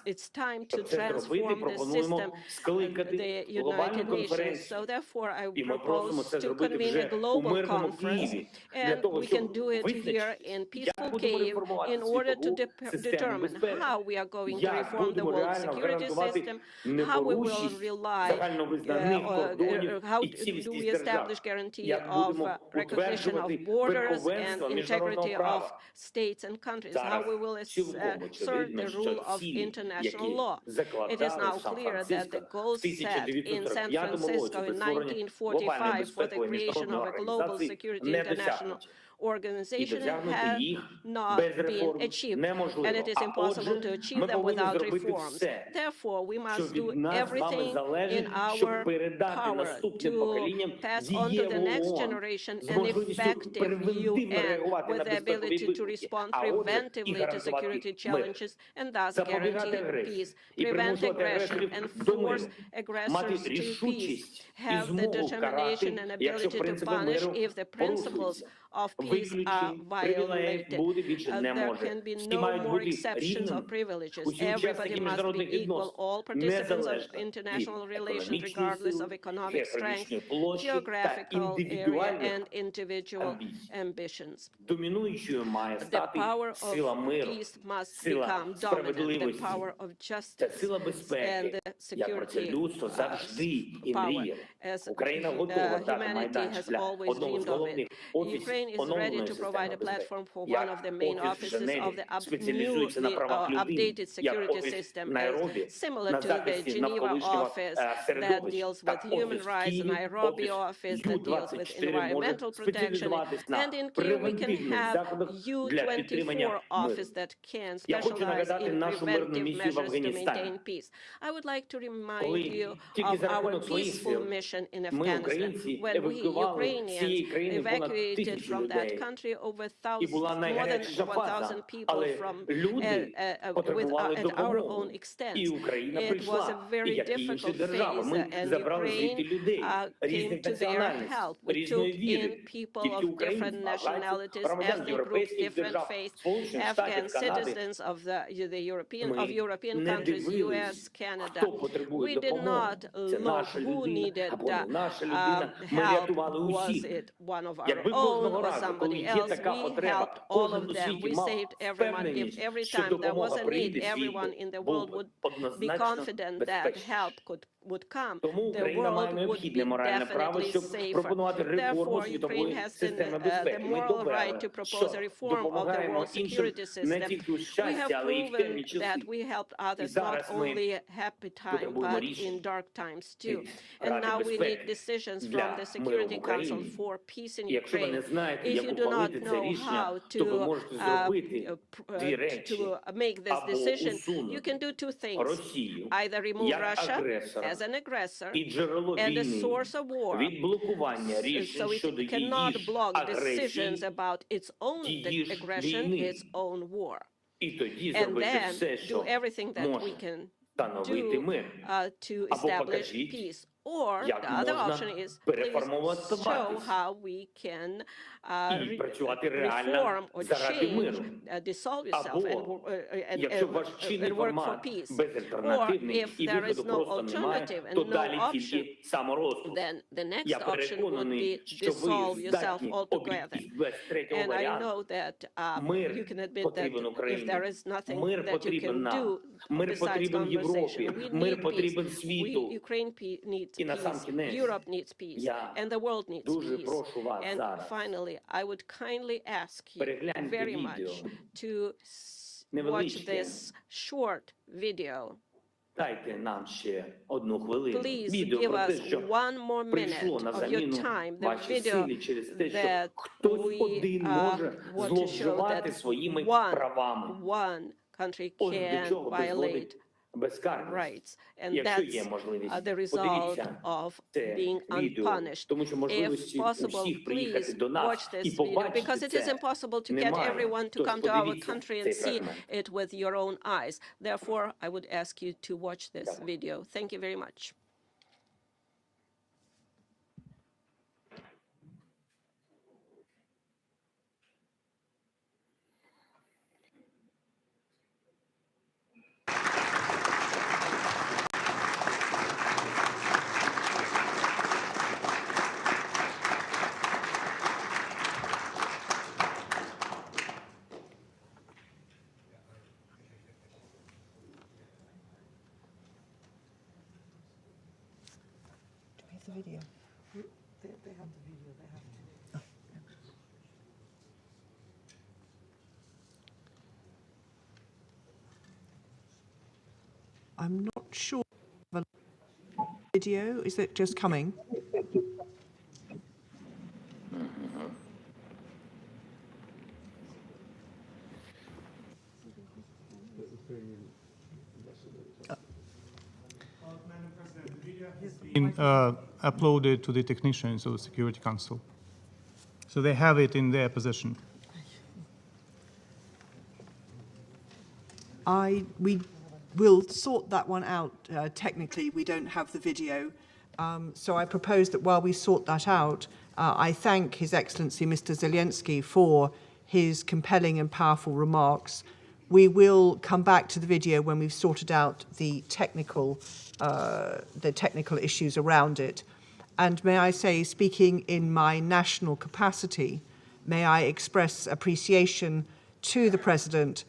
it's time to transform the system, the United Nations. So therefore, I propose to convene a global conference, and we can do it here in peaceful Kyiv in order to determine how we are going to reform the world security system, how we will rely, how do we establish guarantee of recognition of borders and integrity of states and countries, how we will assert the rule of international law. It is now clear that the goals set in San Francisco in 1945 for the creation of a global security international organization have not been achieved, and it is impossible to achieve them without reforms. Therefore, we must do everything in our power to pass on to the next generation an effective UN with the ability to respond preventively to security challenges and thus guarantee peace, prevent aggression, and force aggressors to peace, have the determination and ability to punish if the principles of peace are violated. There can be no more exceptions or privileges. Everybody must be equal, all participants of international relations, regardless of economic strength, geographical area, and individual ambitions. The power of peace must become dominant, the power of justice and the security power, as humanity has always dreamed of it. Ukraine is ready to provide a platform for one of the main offices of the newly updated security system, similar to the Geneva office that deals with human rights, the Nairobi office that deals with environmental protection, and in Kyiv we can have U24 office that can specialize in preventive measures to maintain peace. I would like to remind you of our peaceful mission in Afghanistan, when we Ukrainians evacuated from that country over more than 1,000 people from at our own expense. It was a very difficult phase, and Ukraine came to their help. We took in people of different nationalities, ethnic groups, different faiths, Afghan citizens of European countries, US, Canada. We did not look who needed help. Was it one of our own or somebody else? We helped all of them. We saved everyone. If every time there was a need, everyone in the world would be confident that help would come, the world would be definitely safer. Therefore, Ukraine has the moral right to propose a reform of the world security system. We have proven that we helped others not only happy time, but in dark times too. And now we need decisions from the Security Council for peace in Ukraine. If you do not know how to make this decision, you can do two things. Either remove Russia as an aggressor and a source of war, so it cannot block decisions about its own aggression, its own war, and then do everything that we can do to establish peace. Or the other option is, please show how we can reform or change, dissolve yourself and work for peace. Or if there is no alternative and no option, then the next option would be dissolve yourself altogether. And I know that you can admit that if there is nothing that you can do besides conversation, we need peace. Ukraine needs peace, Europe needs peace, and the world needs peace. And finally, I would kindly ask you very much to watch this short video. Please give us 1 more minute of your time, the video that we want to show that one country can violate rights, and that's the result of being unpunished. If possible, please watch this video, because it is impossible to get everyone to come to our country and see it with your own eyes. Therefore, I would ask you to watch this video. Thank you very much. The video. They have the video. They have to. I'm not sure. The video, is it just coming? Been uploaded to the technicians of the Security Council. So they have it in their possession. We will sort that one out. Technically, we don't have the video. So I propose that while we sort that out, I thank His Excellency Mr. Zelinsky for his compelling and powerful remarks. We will come back to the video when we've sorted out the technical issues around it. And may I say, speaking in my national capacity, may I express appreciation to the President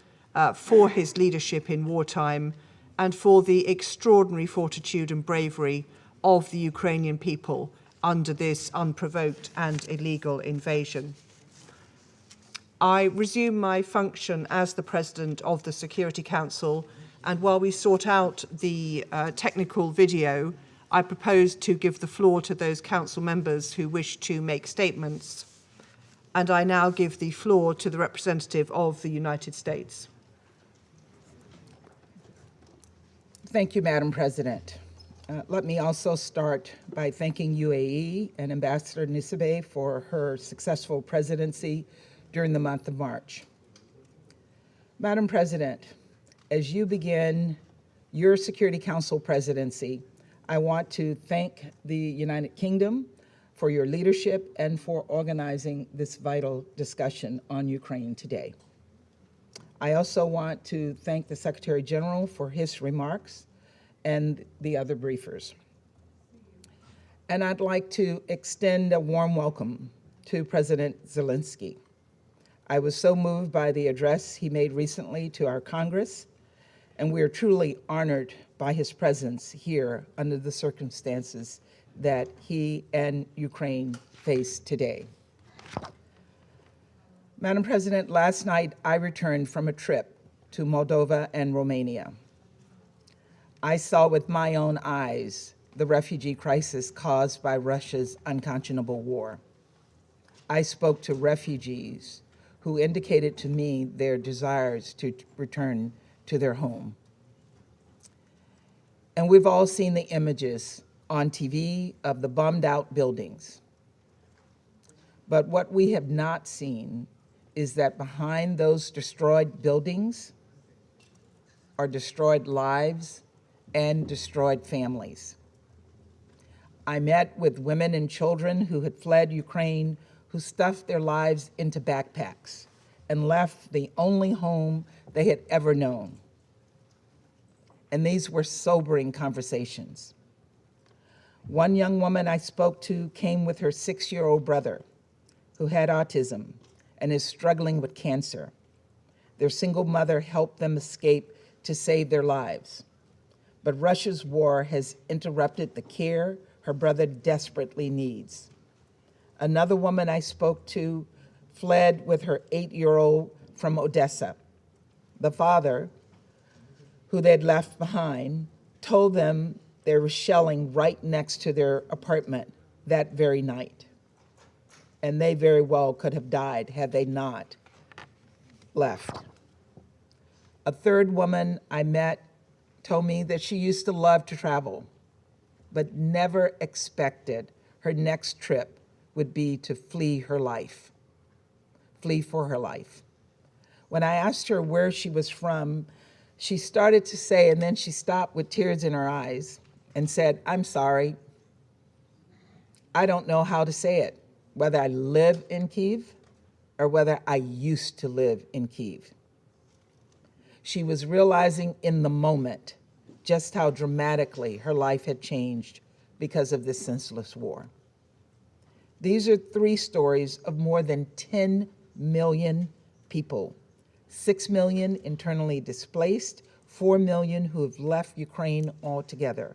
for his leadership in wartime and for the extraordinary fortitude and bravery of the Ukrainian people under this unprovoked and illegal invasion. I resume my function as the President of the Security Council, and while we sort out the technical video, I propose to give the floor to those council members who wish to make statements. And I now give the floor to the representative of the United States. Thank you, Madam President. Let me also start by thanking UAE and Ambassador Nisibeh for her successful presidency during the month of March. Madam President, as you begin your Security Council presidency, I want to thank the United Kingdom for your leadership and for organizing this vital discussion on Ukraine today. I also want to thank the Secretary General for his remarks and the other briefers. And I'd like to extend a warm welcome to President Zelinsky. I was so moved by the address he made recently to our Congress, and we are truly honored by his presence here under the circumstances that he and Ukraine face today. Madam President, last night I returned from a trip to Moldova and Romania. I saw with my own eyes the refugee crisis caused by Russia's unconscionable war. I spoke to refugees who indicated to me their desires to return to their home. And we've all seen the images on TV of the bombed out buildings. But what we have not seen is that behind those destroyed buildings are destroyed lives and destroyed families. I met with women and children who had fled Ukraine, who stuffed their lives into backpacks and left the only home they had ever known. And these were sobering conversations. One young woman I spoke to came with her 6-year-old brother, who had autism and is struggling with cancer. Their single mother helped them escape to save their lives. But Russia's war has interrupted the care her brother desperately needs. Another woman I spoke to fled with her 8-year-old from Odessa. The father, who they'd left behind, told them there was shelling right next to their apartment that very night. And they very well could have died had they not left. A third woman I met told me that she used to love to travel, but never expected her next trip would be to flee for her life. When I asked her where she was from, she started to say, and then she stopped with tears in her eyes and said, "I'm sorry. I don't know how to say it, whether I live in Kyiv or whether I used to live in Kyiv." She was realizing in the moment just how dramatically her life had changed because of this senseless war. These are 3 stories of more than 10 million people, 6 million internally displaced, 4 million who have left Ukraine altogether,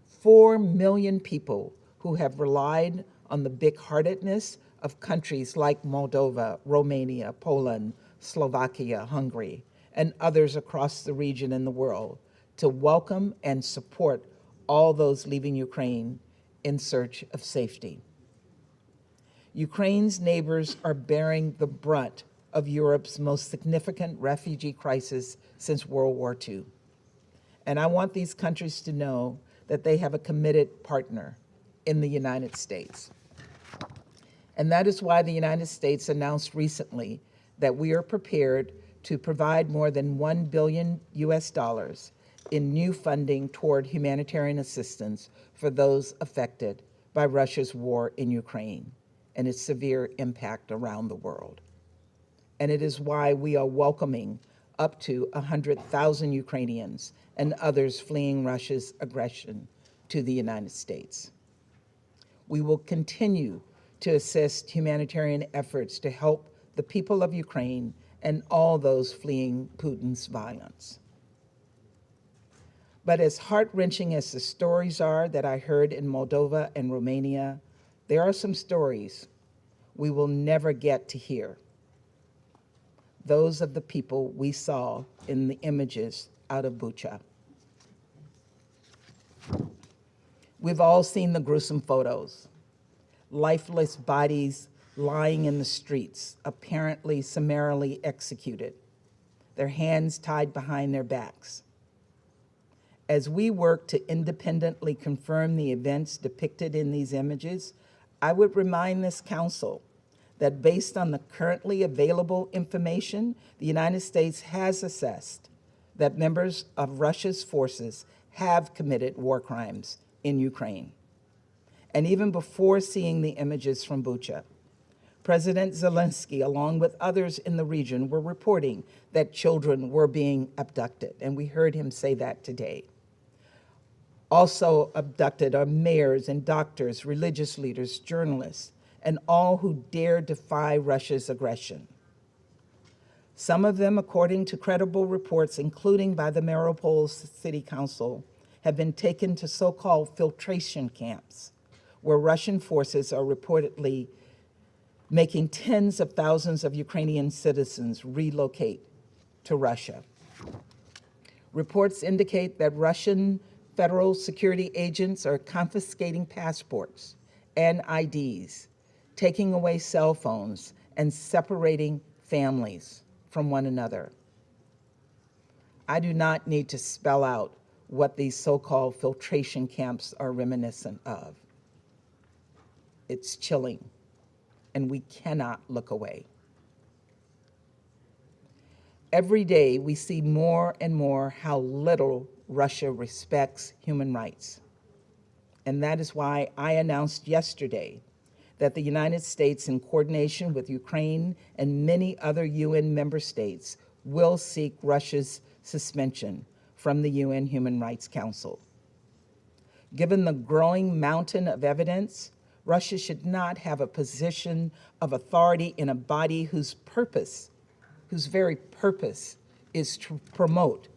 4 million people who have relied on the big-heartedness of countries like Moldova, Romania, Poland, Slovakia, Hungary, and others across the region and the world to welcome and support all those leaving Ukraine in search of safety. Ukraine's neighbors are bearing the brunt of Europe's most significant refugee crisis since World War II. And I want these countries to know that they have a committed partner in the United States. And that is why the United States announced recently that we are prepared to provide more than $1 billion in new funding toward humanitarian assistance for those affected by Russia's war in Ukraine and its severe impact around the world. And it is why we are welcoming up to 100,000 Ukrainians and others fleeing Russia's aggression to the United States. We will continue to assist humanitarian efforts to help the people of Ukraine and all those fleeing Putin's violence. But as heart-wrenching as the stories are that I heard in Moldova and Romania, there are some stories we will never get to hear. Those of the people we saw in the images out of Bucha. We've all seen the gruesome photos. Lifeless bodies lying in the streets, apparently summarily executed, their hands tied behind their backs. As we work to independently confirm the events depicted in these images, I would remind this council that based on the currently available information, the United States has assessed that members of Russia's forces have committed war crimes in Ukraine. And even before seeing the images from Bucha, President Zelinsky, along with others in the region, were reporting that children were being abducted, and we heard him say that today. Also abducted are mayors and doctors, religious leaders, journalists, and all who dare defy Russia's aggression. Some of them, according to credible reports, including by the Mariupol City Council, have been taken to so-called filtration camps, where Russian forces are reportedly making tens of thousands of Ukrainian citizens relocate to Russia. Reports indicate that Russian federal security agents are confiscating passports and IDs, taking away cell phones, and separating families from one another. I do not need to spell out what these so-called filtration camps are reminiscent of. It's chilling, and we cannot look away. Every day, we see more and more how little Russia respects human rights And that is why I announced yesterday that the United States, in coordination with Ukraine and many other UN member states, will seek Russia's suspension from the UN Human Rights Council. Given the growing mountain of evidence, Russia should not have a position of authority in a body whose very purpose is to promote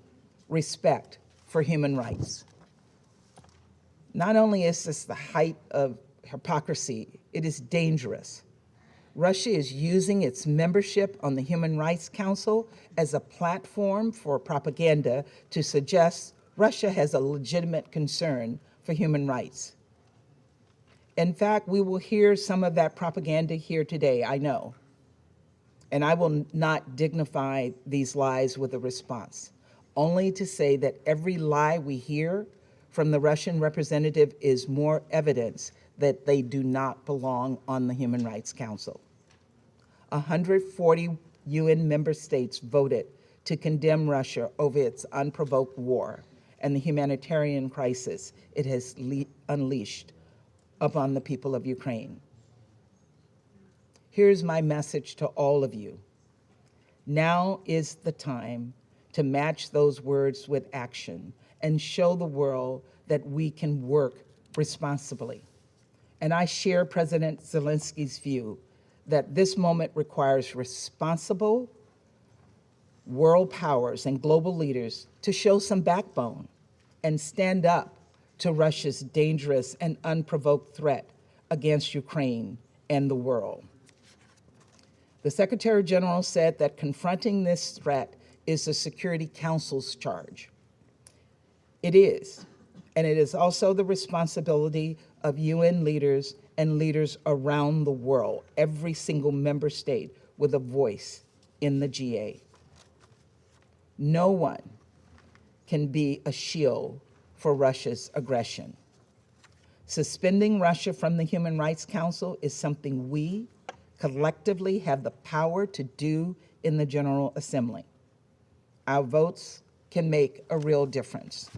respect for human rights. Not only is this the height of hypocrisy, it is dangerous. Russia is using its membership on the Human Rights Council as a platform for propaganda to suggest Russia has a legitimate concern for human rights. In fact, we will hear some of that propaganda here today, I know. And I will not dignify these lies with a response, only to say that every lie we hear from the Russian representative is more evidence that they do not belong on the Human Rights Council. 140 UN member states voted to condemn Russia over its unprovoked war and the humanitarian crisis it has unleashed upon the people of Ukraine. Here's my message to all of you. Now is the time to match those words with action and show the world that we can work responsibly. And I share President Zelensky's view that this moment requires responsible world powers and global leaders to show some backbone and stand up to Russia's dangerous and unprovoked threat against Ukraine and the world. The Secretary General said that confronting this threat is the Security Council's charge. It is, and it is also the responsibility of UN leaders and leaders around the world, every single member state with a voice in the GA. No one can be a shield for Russia's aggression. Suspending Russia from the Human Rights Council is something we collectively have the power to do in the General Assembly. Our votes can make a real difference.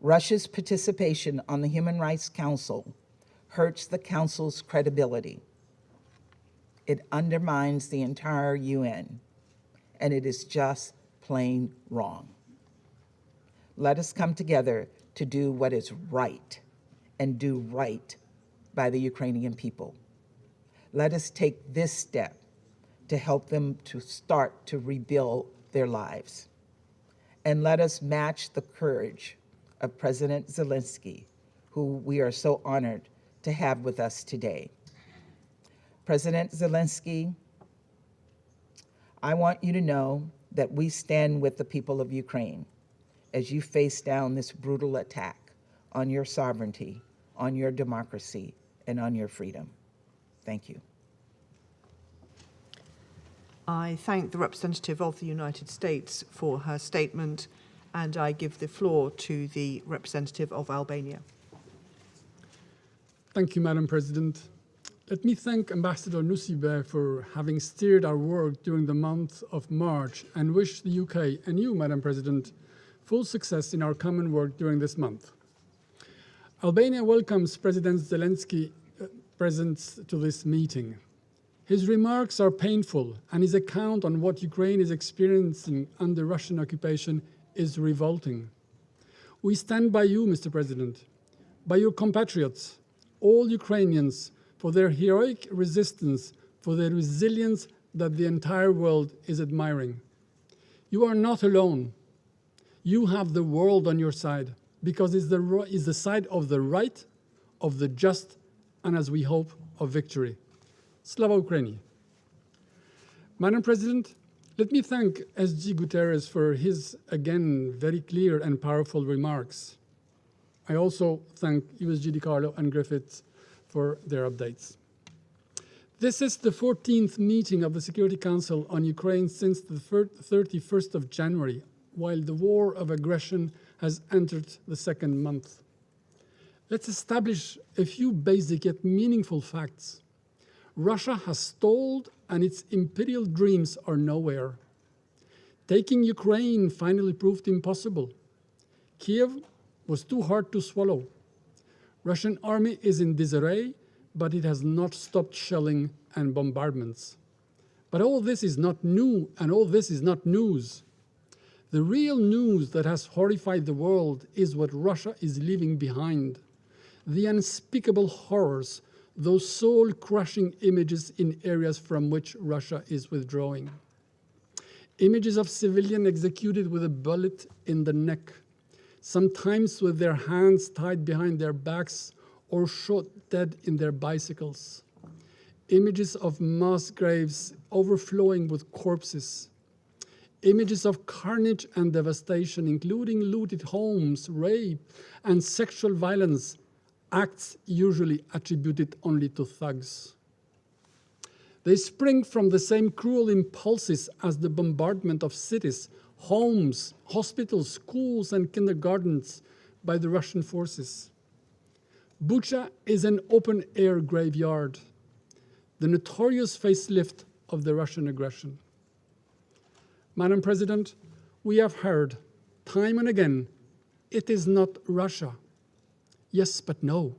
Russia's participation on the Human Rights Council hurts the Council's credibility. It undermines the entire UN, and it is just plain wrong. Let us come together to do what is right and do right by the Ukrainian people. Let us take this step to help them to start to rebuild their lives. And let us match the courage of President Zelensky, who we are so honored to have with us today. President Zelensky, I want you to know that we stand with the people of Ukraine as you face down this brutal attack on your sovereignty, on your democracy, and on your freedom. Thank you. I thank the representative of the United States for her statement, and I give the floor to the representative of Albania. Thank you, Madam President. Let me thank Ambassador Nusibe for having steered our work during the month of March and wish the UK and you, Madam President, full success in our common work during this month. Albania welcomes President Zelensky's presence to this meeting. His remarks are painful, and his account on what Ukraine is experiencing under Russian occupation is revolting. We stand by you, Mr. President, by your compatriots, all Ukrainians, for their heroic resistance, for their resilience that the entire world is admiring. You are not alone. You have the world on your side, because it's the side of the right, of the just, and as we hope, of victory. Slava Ukraini. Madam President, let me thank SG Guterres for his, again, very clear and powerful remarks. I also thank USG DiCarlo and Griffiths for their updates. This is the 14th meeting of the Security Council on Ukraine since the 31st of January, while the war of aggression has entered the second month. Let's establish a few basic yet meaningful facts. Russia has stalled and its imperial dreams are nowhere. Taking Ukraine finally proved impossible. Kiev was too hard to swallow. Russian army is in disarray, but it has not stopped shelling and bombardments. But all this is not new, and all this is not news. The real news that has horrified the world is what Russia is leaving behind. The unspeakable horrors, those soul-crushing images in areas from which Russia is withdrawing. Images of civilians executed with a bullet in the neck, sometimes with their hands tied behind their backs or shot dead in their bicycles. Images of mass graves overflowing with corpses. Images of carnage and devastation, including looted homes, rape, and sexual violence, acts usually attributed only to thugs. They spring from the same cruel impulses as the bombardment of cities, homes, hospitals, schools, and kindergartens by the Russian forces. Bucha is an open-air graveyard, the notorious facelift of the Russian aggression. Madam President, we have heard time and again, it is not Russia. Yes, but no.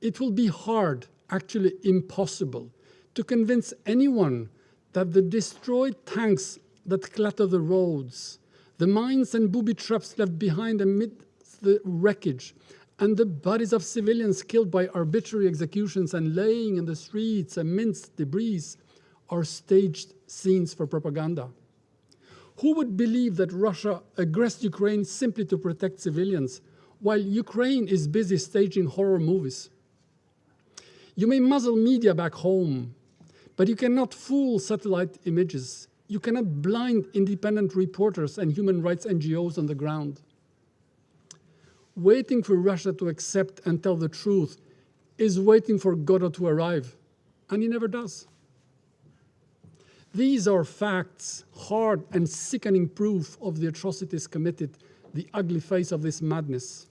It will be hard, actually impossible, to convince anyone that the destroyed tanks that clutter the roads, the mines and booby traps left behind amidst the wreckage, and the bodies of civilians killed by arbitrary executions and laying in the streets amidst debris are staged scenes for propaganda. Who would believe that Russia aggressed Ukraine simply to protect civilians, while Ukraine is busy staging horror movies? You may muzzle media back home, but you cannot fool satellite images. You cannot blind independent reporters and human rights NGOs on the ground. Waiting for Russia to accept and tell the truth is waiting for Godot to arrive, and he never does. These are facts, hard and sickening proof of the atrocities committed, the ugly face of this madness.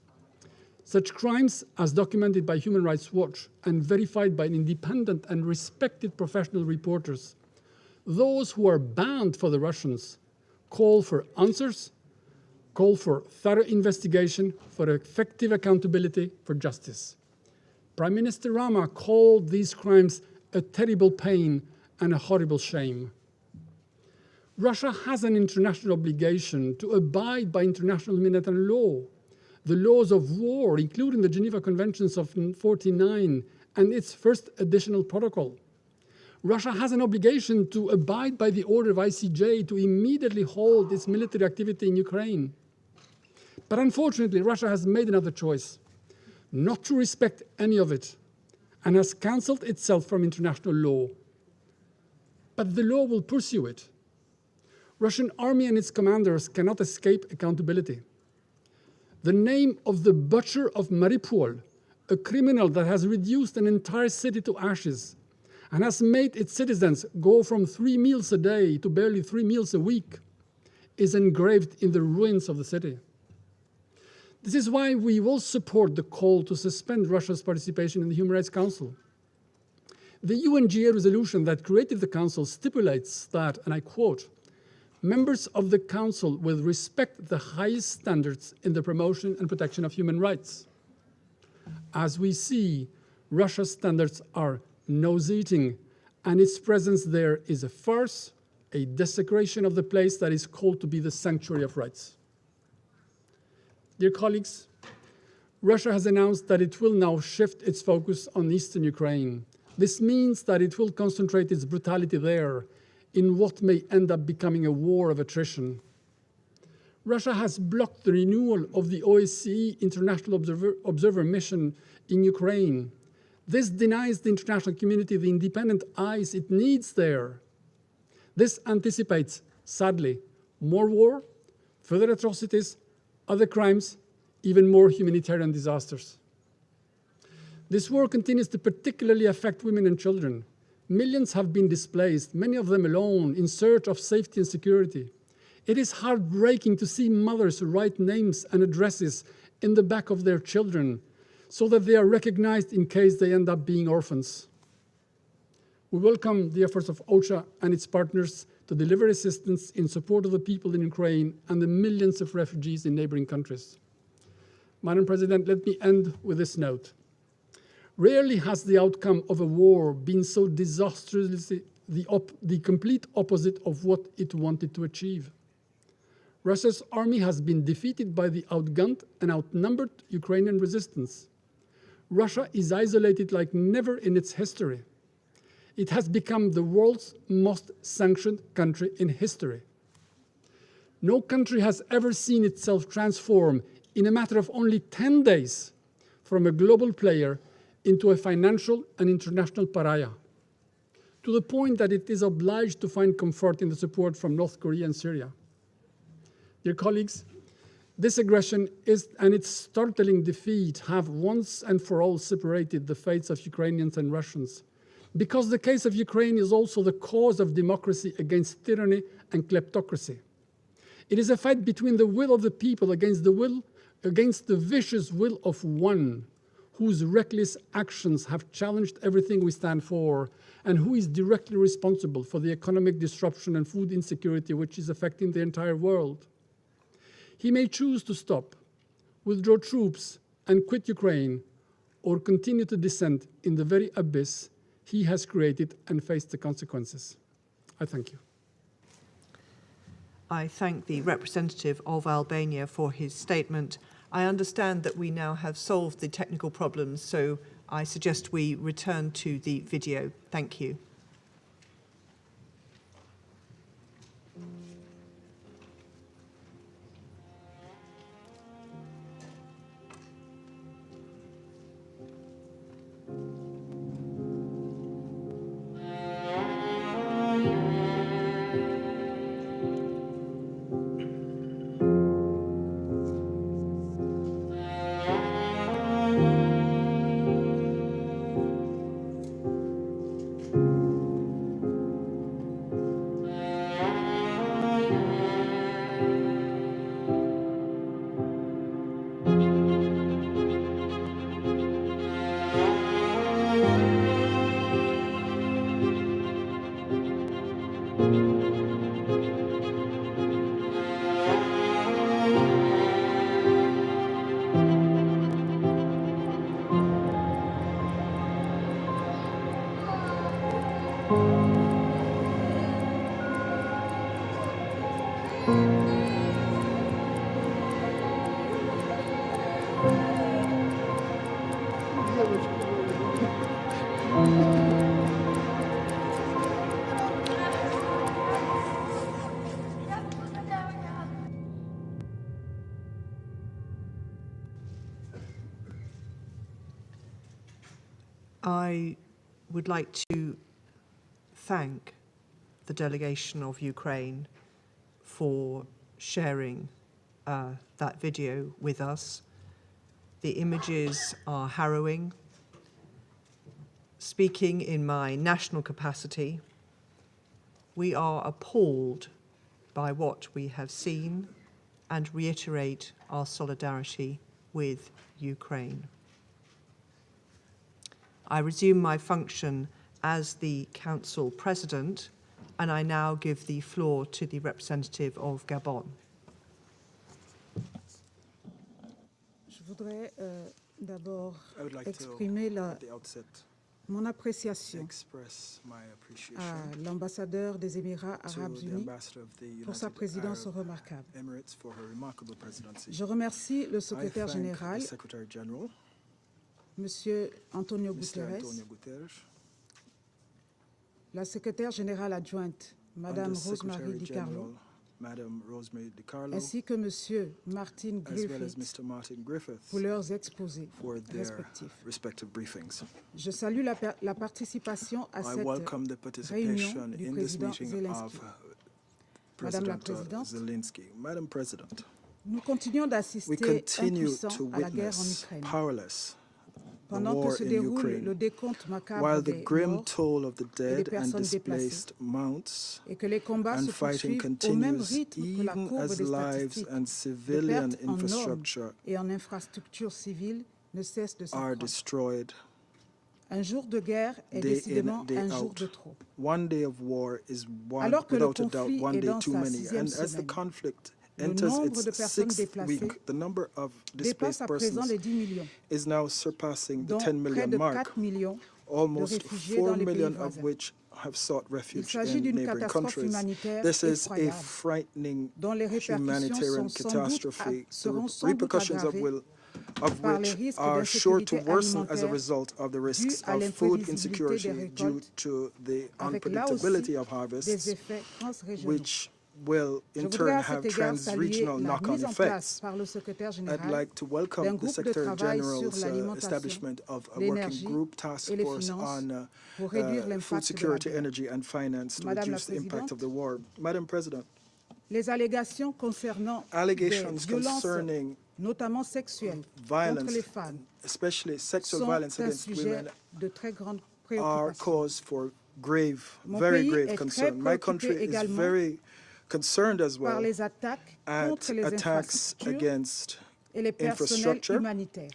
Such crimes, as documented by Human Rights Watch and verified by independent and respected professional reporters, those who are banned for the Russians call for answers, call for thorough investigation, for effective accountability, for justice. Prime Minister Rama called these crimes a terrible pain and a horrible shame. Russia has an international obligation to abide by international humanitarian law, the laws of war, including the Geneva Conventions of 1949 and its first additional protocol. Russia has an obligation to abide by the order of ICJ to immediately halt its military activity in Ukraine. But unfortunately, Russia has made another choice, not to respect any of it, and has cancelled itself from international law. But the law will pursue it. Russian army and its commanders cannot escape accountability. The name of the butcher of Mariupol, a criminal that has reduced an entire city to ashes and has made its citizens go from 3 meals a day to barely 3 meals a week, is engraved in the ruins of the city. This is why we will support the call to suspend Russia's participation in the Human Rights Council. The UNGA resolution that created the Council stipulates that, and I quote, members of the Council will respect the highest standards in the promotion and protection of human rights. As we see, Russia's standards are nose-eating, and its presence there is a farce, a desecration of the place that is called to be the sanctuary of rights. Dear colleagues, Russia has announced that it will now shift its focus on eastern Ukraine. This means that it will concentrate its brutality there in what may end up becoming a war of attrition. Russia has blocked the renewal of the OSCE International Observer Mission in Ukraine. This denies the international community the independent eyes it needs there. This anticipates, sadly, more war, further atrocities, other crimes, even more humanitarian disasters. This war continues to particularly affect women and children. Millions have been displaced, many of them alone, in search of safety and security. It is heartbreaking to see mothers write names and addresses in the back of their children so that they are recognized in case they end up being orphans. We welcome the efforts of OCHA and its partners to deliver assistance in support of the people in Ukraine and the millions of refugees in neighboring countries. Madam President, let me end with this note. Rarely has the outcome of a war been so disastrously the complete opposite of what it wanted to achieve. Russia's army has been defeated by the outgunned and outnumbered Ukrainian resistance. Russia is isolated like never in its history. It has become the world's most sanctioned country in history. No country has ever seen itself transform in a matter of only 10 days from a global player into a financial and international pariah, to the point that it is obliged to find comfort in the support from North Korea and Syria. Dear colleagues, this aggression and its startling defeat have once and for all separated the fates of Ukrainians and Russians, because the case of Ukraine is also the cause of democracy against tyranny and kleptocracy. It is a fight between the will of the people against the vicious will of one whose reckless actions have challenged everything we stand for, and who is directly responsible for the economic disruption and food insecurity which is affecting the entire world. He may choose to stop, withdraw troops, and quit Ukraine, or continue to descend in the very abyss he has created and face the consequences. I thank you. I thank the representative of Albania for his statement. I understand that we now have solved the technical problems, so I suggest we return to the video. Thank you. I would like to thank the delegation of Ukraine for sharing that video with us. The images are harrowing. Speaking in my national capacity, we are appalled by what we have seen and reiterate our solidarity with Ukraine. I resume my function as the Council President, and I now give the floor to the representative of Gabon. Je voudrais d'abord exprimer mon appréciation à l'ambassadeur des Émirats Arabes Unis pour sa présidence remarquable. Je remercie le secrétaire général, Monsieur Antonio Guterres, la secrétaire générale adjointe, Madame Rosemary DiCarlo, ainsi que Monsieur Martin Griffiths pour leurs exposés respectifs. Je salue la participation à cette réunion du président Zelensky. Madame la Présidente, nous continuons d'assister impuissants à la guerre en Ukraine. Pendant que se déroule le décompte macabre des morts et des personnes déplacées, et que les combats se poursuivent au même rythme que la courbe des statistiques, les pertes en hommes et en infrastructures civiles ne cessent de s'accroître. Un jour de guerre est décidément un jour de trop. Alors que le conflit est dans sa 6e semaine, enters its sixth week, the number of displaced persons is now surpassing the 10 million mark, almost 4 million of which have sought refuge in neighboring countries. This is a frightening humanitarian catastrophe, the repercussions of which are sure to worsen as a result of the risks of food insecurity due to the unpredictability of harvests, which will in turn have trans-regional knock-on effects. I'd like to welcome the Secretary General's establishment of a working group task force on food security, energy and finance to reduce the impact of the war. Madam President, allegations concerning notamment sexuelles, violence, contre les femmes, especially sexual violence against women, de très grande are cause for very grave concern. My country is very concerned as well at attacks against infrastructure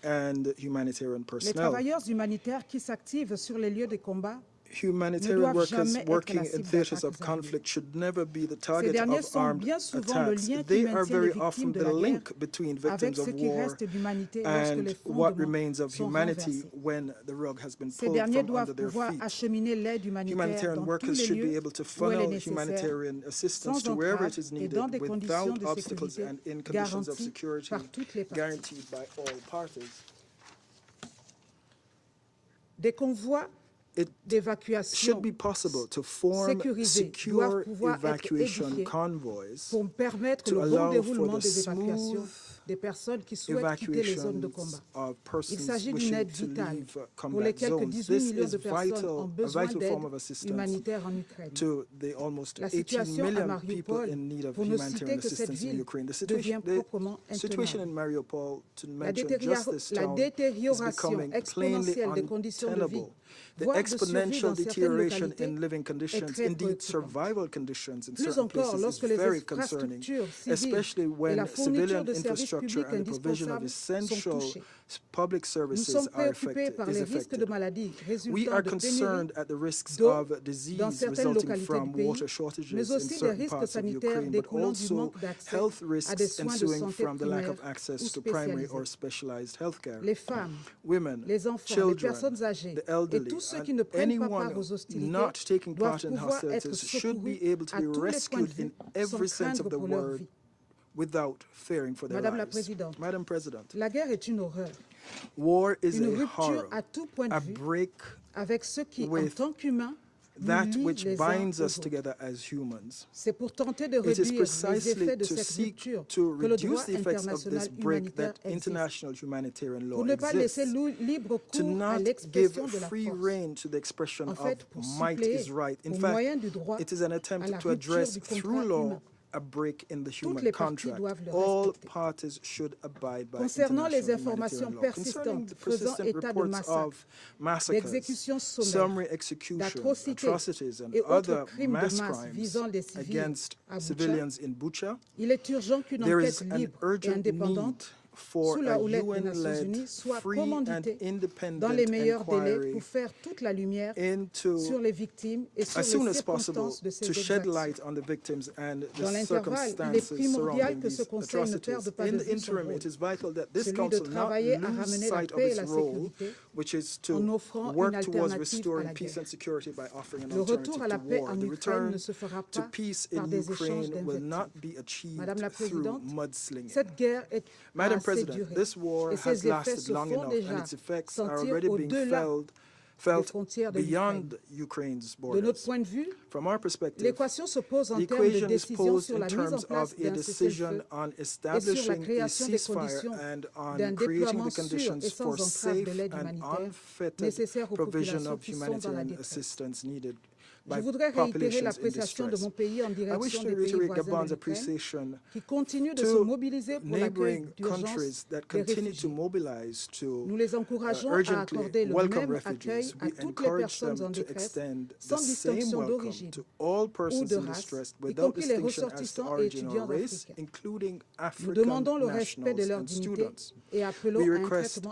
and humanitarian personnel. Les travailleurs humanitaires qui s'activent sur les lieux de combat Humanitarian workers working in theaters of conflict should never be the target of armed attacks. They are very often the link between victims of war and what remains of humanity when the rug has been pulled from under their feet. Humanitarian workers should be able to funnel humanitarian assistance to wherever it is needed without obstacles and in conditions of security guaranteed by all parties. Des convois It should be possible to form secure evacuation convoys to allow for the smooth evacuation of persons wishing to leave combat zones. This is a vital form of assistance to the almost 18 million people in need of humanitarian assistance in Ukraine. The situation in Mariupol, to mention just this town, is becoming plainly untenable. The exponential deterioration in living conditions, indeed survival conditions in certain places, is very concerning, especially when civilian infrastructure and the provision of essential public services are affected. We are concerned at the risks of disease resulting from water shortages in certain parts of Ukraine, but also health risks ensuing from the lack of access to primary or specialized health care. Women, children, the elderly, and anyone not taking part in hostilities should be able to be rescued in every sense of the word without fearing for their lives. Madam President, war is a horror, a break with that which binds us together as humans. It is precisely to seek to reduce the effects of this break that international humanitarian law exists. To not give free rein to the expression of might is right. In fact, it is an attempt to address through law a break in the human contract. All parties should abide by international humanitarian law. Concerning the persistent reports of massacres, summary execution, atrocities, and other mass crimes against civilians in Bucha, there is an urgent need for a UN-led, free and independent inquiry into, as soon as possible, to shed light on the victims and the circumstances surrounding these atrocities. In the interim, it is vital that this Council not lose sight of its role, which is to work towards restoring peace and security by offering an alternative to war. The return to peace in Ukraine will not be achieved through mudslinging. Madam President, this war has lasted long enough and its effects are already being felt beyond Ukraine's borders. From our perspective, the equation is posed in terms of a decision on establishing a ceasefire and on creating the conditions for safe and unfettered provision of humanitarian assistance needed by populations in distress. I wish to reiterate Gabon's appreciation to neighboring countries that continue to mobilize to urgently welcome refugees. We encourage them to extend the same welcome to all persons in distress without distinction as to origin or race, including African nationals and students. We request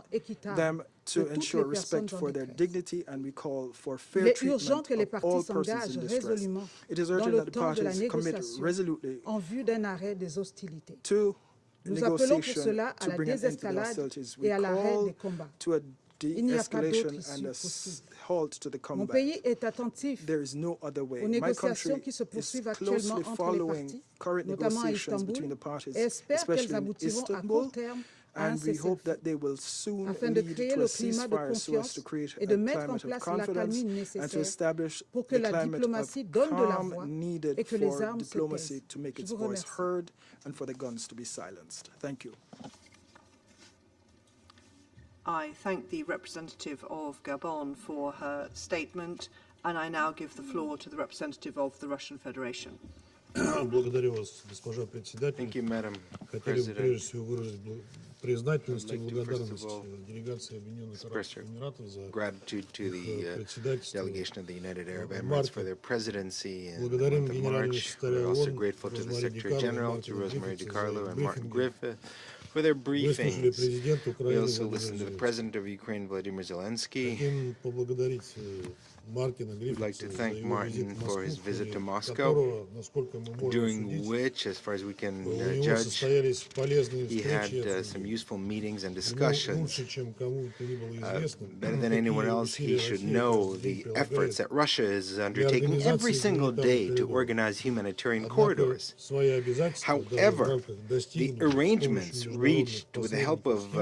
them to ensure respect for their dignity, and we call for fair treatment of all persons in distress. It is urgent that the parties commit resolutely to negotiation to bring an end to the hostilities. We call to a de-escalation and a halt to the combat. There is no other way. My country is closely following current negotiations between the parties, especially in Istanbul, and we hope that they will soon lead to a ceasefire so as to create a climate of confidence and to establish the climate of calm needed for diplomacy to make its voice heard and for the guns to be silenced. Thank you. I thank the representative of Gabon for her statement, and I now give the floor to the representative of the Russian Federation. Благодарю вас, госпожа председатель. Thank you, Madam Хотели бы President. прежде всего выразить признательность и благодарность делегации Объединенных Арабских Эмиратов за gratitude to the delegation of the United Arab Emirates for their presidency in the Благодарим month of генерального March. секретаря We're also ООН grateful to the Розмари Ди Secretary Карло и General, to Мартину Rosemary Гриффитсу DiCarlo за and Martin брифинги. Griffith for their Выслушали briefings. президента We Украины also Владимира listened to the Зеленского. President of Ukraine, Vladimir Zelensky. Хотим поблагодарить Мартина We'd like to Гриффитса за thank его Martin визит в for his Москву, в visit to ходе Moscow, которого, насколько мы можем during судить, which, as far as we can у него judge, состоялись полезные he встречи had и some обсуждения. useful meetings and Ему discussions. лучше, чем кому бы то ни было известно, Better than anyone else, he should know the efforts that Russia is undertaking every single day to organize humanitarian corridors. However, the arrangements reached with the help of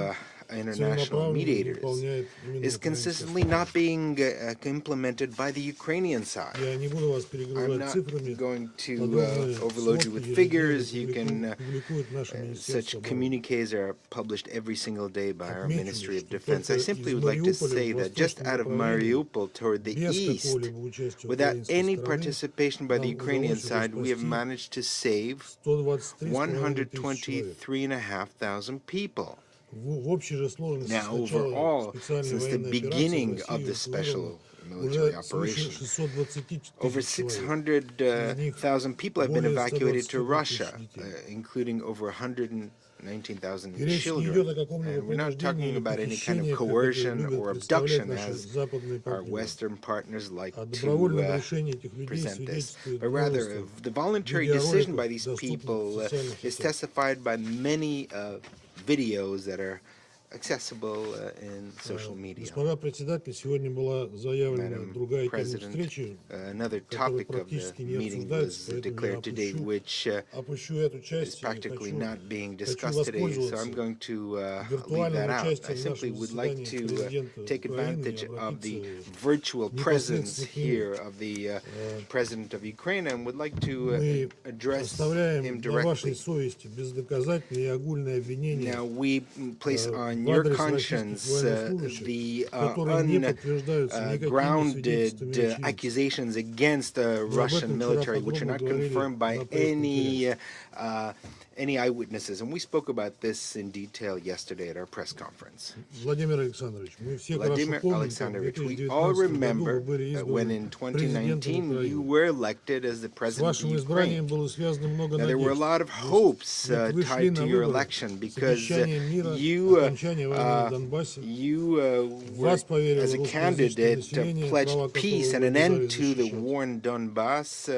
international mediators is consistently not being implemented by the Ukrainian side. I'm not going to overload you with figures. You can such communiques are published every single day by our Ministry of Defense. I simply would like to say that just out of Mariupol toward the east, without any participation by the Ukrainian side, we have managed to save 123,500 people. Now, overall, since the beginning of the special military operation, over 600,000 people have been evacuated to Russia, including over 119,000 children. And we're not talking about any kind of coercion or abduction, as our Western partners like to present this, but rather the voluntary decision by these people is testified by many videos that are accessible in social media. Madam President, another topic of the meeting was declared today, which is practically not being discussed today, so I'm going to leave that out. I simply would like to take advantage of the virtual presence here of the President of Ukraine and would like to address him directly. Now, we place on your conscience the ungrounded accusations against the Russian military, which are not confirmed by any eyewitnesses. And we spoke about this in detail yesterday at our press conference. Vladimir Alexandrovich, we all remember when in 2019 you were elected as the President of Ukraine. Now, there were a lot of hopes tied to your election because you were, as a candidate, pledged peace and an end to the war in Donbass,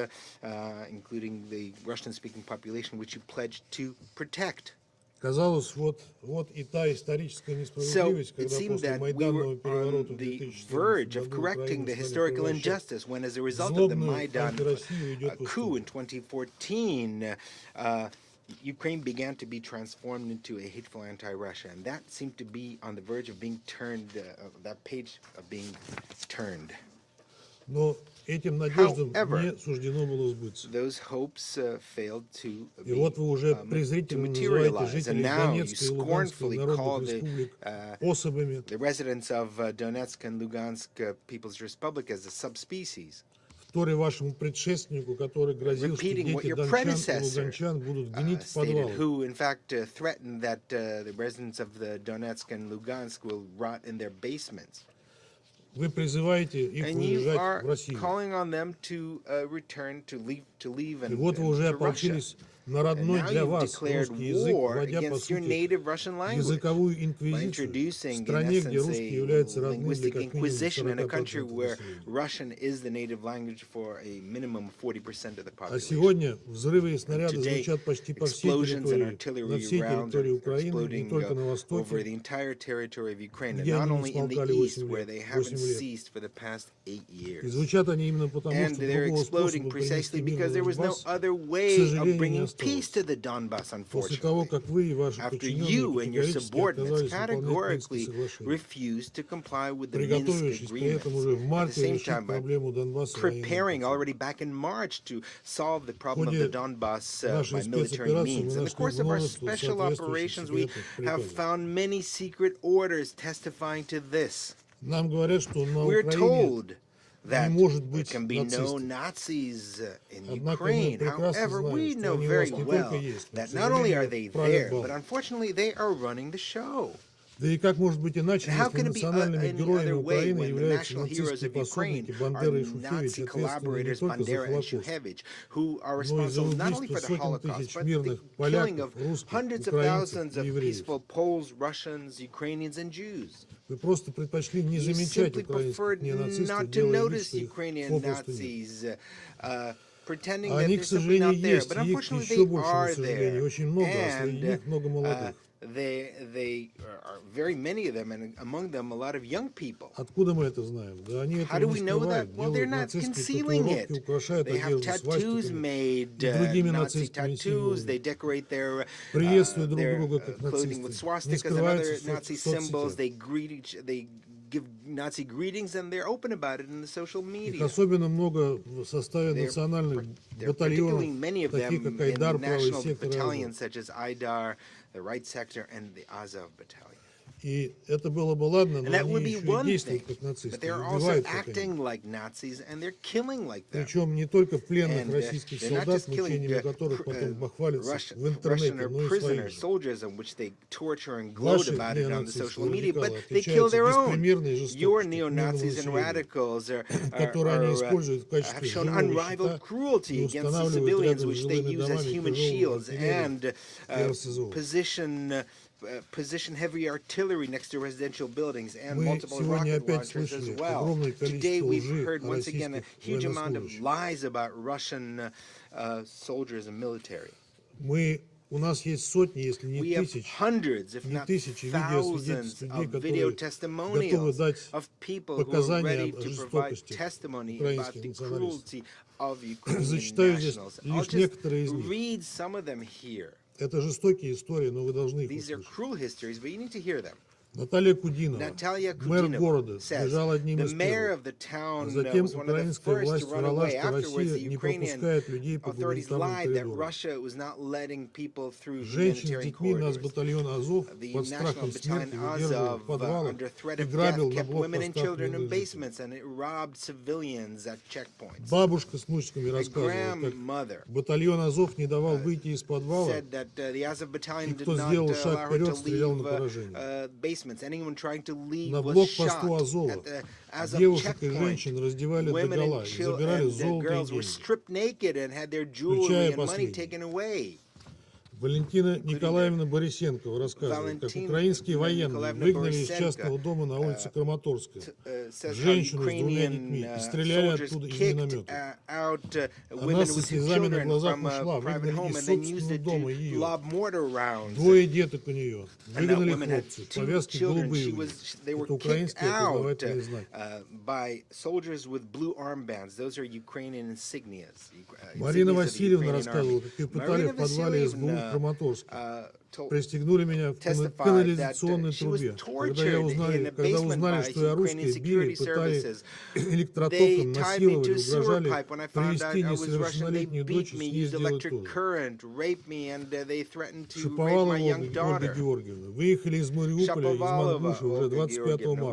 including the Russian-speaking population, which you pledged to protect. So it seemed that we were on the verge of correcting the historical injustice when, as a result of the Maidan coup in 2014, Ukraine began to be transformed into a hateful anti-Russia, and that seemed to be on the verge of being turned, that page of being turned. However, those hopes failed to materialize, and now you scornfully call the residents of Donetsk and Lugansk People's Republic as a subspecies, repeating what your predecessor stated, who in fact threatened that the residents of the Donetsk and Lugansk will rot in their basements. And you are calling on them to return, to leave and to Russia. на And родной now для you've вас declared русский язык, war вводя, по against your сути, native Russian language языковую by инквизицию в introducing, in стране, где essence, русский a является родным для linguistic как минимум inquisition in a 40% country where населения. Russian is the native language for a minimum of 40% of the А population. сегодня взрывы и снаряды Today, звучат почти по всей explosions and территории, на artillery всей rounds территории are Украины, не exploding только на over востоке, the entire territory of Ukraine, and где not они не only in the смолкали east, 8 where лет. they haven't 8 лет. ceased for the past 8 И years. звучат они именно потому, And что they're другого exploding способа precisely принести because мир there на was no Донбасс, other к way of сожалению, не bringing peace осталось. to the Donbass, После того, unfortunately. как вы и ваши After подчиненные you and your категорически subordinates отказались выполнять Минские categorically соглашения, refused to comply with the Minsk приготовившись при этом agreements, уже в at the марте same решить time by проблему Донбасса военным preparing путем. already back in March to solve the В problem of the ходе Donbass нашей by military спецоперации means. мы In the нашли course of our множество special соответствующих operations, we секретных have приказов. found many secret orders testifying to this. Нам говорят, что на We're Украине told не that может there быть can be no нацистов. Nazis in Однако мы Ukraine. прекрасно However, we знаем, что know они у very вас не только well есть, но, к that not only are сожалению, they правят there, балом. but unfortunately they are running the show. Да и как может быть иначе, And how если can it be национальными any героями other way Украины when the являются national heroes нацистские of Ukraine пособники are Бандера и Шухевич, Nazi ответственные не collaborators только за Bandera and Холокост, Shuhevich, who are но и за responsible not only убийство for the сотен Holocaust, тысяч but the мирных killing поляков, of русских, hundreds of украинцев thousands и of евреев. peaceful Poles, Russians, Ukrainians, and Jews. Вы просто предпочли не You замечать simply украинских preferred ненацистов, not to делая вид, notice что их Ukrainian попросту нет. Nazis, pretending А that они, they're к simply сожалению, not there. есть, But и их unfortunately, еще they больше, на are сожалению, there. очень много, а среди них много молодых. They are very many of them, and among them a lot of young people. Откуда мы это знаем? Да они How этого do не we know that? скрывают, Well, they're делают not нацистские concealing татуировки, it. украшают They have одежду tattoos свастиками made, и другими Nazi нацистскими tattoos. They символами. decorate their Приветствуют друг друга как clothing with нацисты, не swastikas and other скрываются Nazi в symbols. соцсетях. They give Nazi greetings, and they're open about it in the social Их media. особенно много в составе национальных There are particularly батальонов, many of them таких как in the Айдар, правый national сектор, battalions such as Aidar, the Right Sector, and the Azov Battalion. И это было бы ладно, но And that они would be еще и one действуют thing, как нацисты, but they're also убивают как они. acting like Nazis, and they're killing like them. Причем не только пленных And российских they're not солдат, just killing мучениями которых потом бахвалятся в Russian интернете, or но и prisoner своих же. soldiers, in which they torture and gloat Ваши about it on the social неонацисты, media, but радикалы, they kill their отличаются own. беспримерной Your жестокостью к мирному neo-Nazis and населению, radicals которые они используют в have качестве shown живого unrivaled щита cruelty и against the устанавливают civilians, рядом с which they жилыми use as домами human тяжелую shields артиллерию and РСЗО. position heavy artillery next to residential buildings and Мы multiple сегодня rocket опять launchers as слышали well. огромное Today количество we've лжи heard о once again a российских huge amount of военнослужащих. lies about Russian soldiers and military. У нас есть сотни, если не We have тысячи, hundreds, if не not тысячи thousands видеосвидетельств людей, of video которые готовы testimonials дать of people who are показания ready о to provide жестокости testimony about украинских the националистов. cruelty of Ukrainian Зачитаю здесь nationals. I'll лишь just некоторые из них. read some of them here. Это жестокие истории, но вы должны их These are услышать. cruel histories, but you need to hear them. Наталья Кудинова, Natalia мэр города, Kudinova says бежал одним the из mayor первых. of the town Затем was one of the украинская first власть to run врала, away. что Afterwards, the Россия не Ukrainian пропускает людей по authorities гуманитарным lied that коридорам. Russia was not letting people through Женщин с humanitarian детьми наш corridors. батальон Азов The под National страхом Battalion смерти выдерживал в Azov, подвалах under threat и of грабил death, на kept women and блокпостах children in мирных жителей. basements, and it robbed civilians at checkpoints. Бабушка с внучками A рассказывала, как grandmother батальон Азов не давал выйти из подвала, said that the Azov battalion и did кто not сделал allow шаг her вперед, to стрелял leave на поражение. basements. Anyone trying to leave На was блокпосту shot. Азова At the Azov девушек и checkpoint, женщин раздевали women догола and и забирали золото и girls were деньги. stripped naked and had their jewelry Включая and money последнее. taken away. Валентина Николаевна Борисенкова рассказывает, как украинские военные выгнали из частного дома на улице Краматорская женщину с двумя детьми и стреляли оттуда из миномета. Она со слезами на глазах ушла, выгнали из собственного дома ее. Двое деток у нее. Выгнали хлопцы, повязки голубые у них. Это украинские опознавательные знаки. Марина Васильевна рассказывала, как ее пытали в подвале СБУ в Краматорске. Пристегнули меня в канализационной трубе. Когда узнали, что я русская, били, пытали электротоком, насиловали, угрожали привести несовершеннолетнюю дочь и с ней сделать то же. Шаповалова Ольга Георгиевна. Выехали из Мариуполя, из Мангуша уже 25 марта.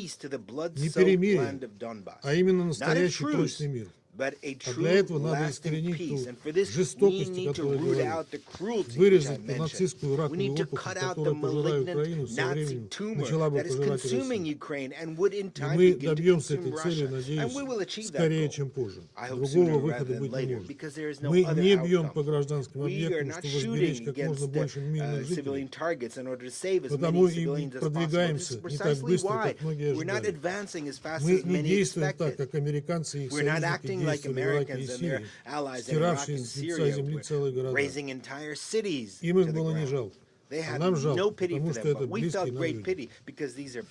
peace to the не blood-soaked перемирие, land of Donbass. а именно Not a настоящий truce, прочный мир. but a А true для этого надо lasting искоренить peace. ту And for this, we жестокость, о need to которой root говорил, out the cruelty, which I вырезать ту mentioned. нацистскую We раковую need to опухоль, cut out the которая пожирает Украину, malignant со Nazi временем tumor начала бы that is пожирать и consuming Россию. Ukraine and would in И time мы begin to добьемся consume этой цели, Russia. And надеюсь, we will achieve that скорее, goal. чем позже. I hope Другого sooner выхода rather быть than не later, может. because there is no Мы other не бьем outcome. по гражданским We are объектам, not чтобы сберечь shooting как можно against больше мирных civilian жителей. targets in order to save as Потому many и civilians as possible. This is продвигаемся не так precisely быстро, why как многие we're not ожидали. advancing as fast Мы as не many действуем так, expected. как американцы и их We're not союзники acting like like Americans and their allies in Iraq and Syria were razing entire cities to the ground. They had no pity for them, but we felt great pity because these are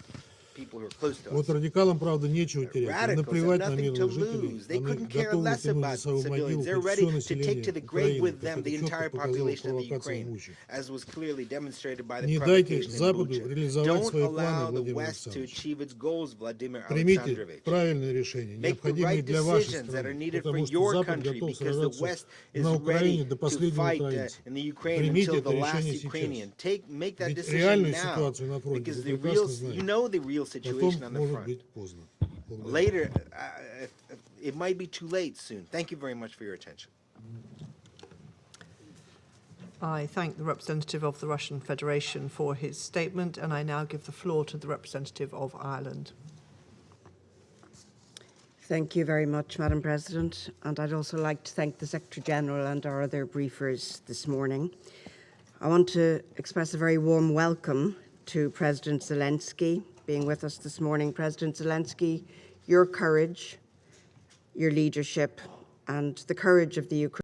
people who are close to us. Радикалам, правда, нечего терять. Radicals have nothing to lose. They couldn't care less about civilians. They're ready to take to the grave with them the entire population of the Ukraine, as was clearly demonstrated by the provocation in Bucha. Don't allow the West to achieve its goals, Vladimir Alexandrovich. Make the right decisions that are needed for your country, because the West is ready to fight in the Ukraine until the last Ukrainian. Make that decision now, because the real situation on the front. Later, it might be too late soon. Thank you very much for your attention. I thank the representative of the Russian Federation for his statement, and I now give the floor to the representative of Ireland. Thank you very much, Madam President. And I'd also like to thank the Secretary-General and our other briefers this morning. I want to express a very warm welcome to President Zelensky being with us this morning. President Zelensky, your courage, your leadership, and the courage of the Ukraine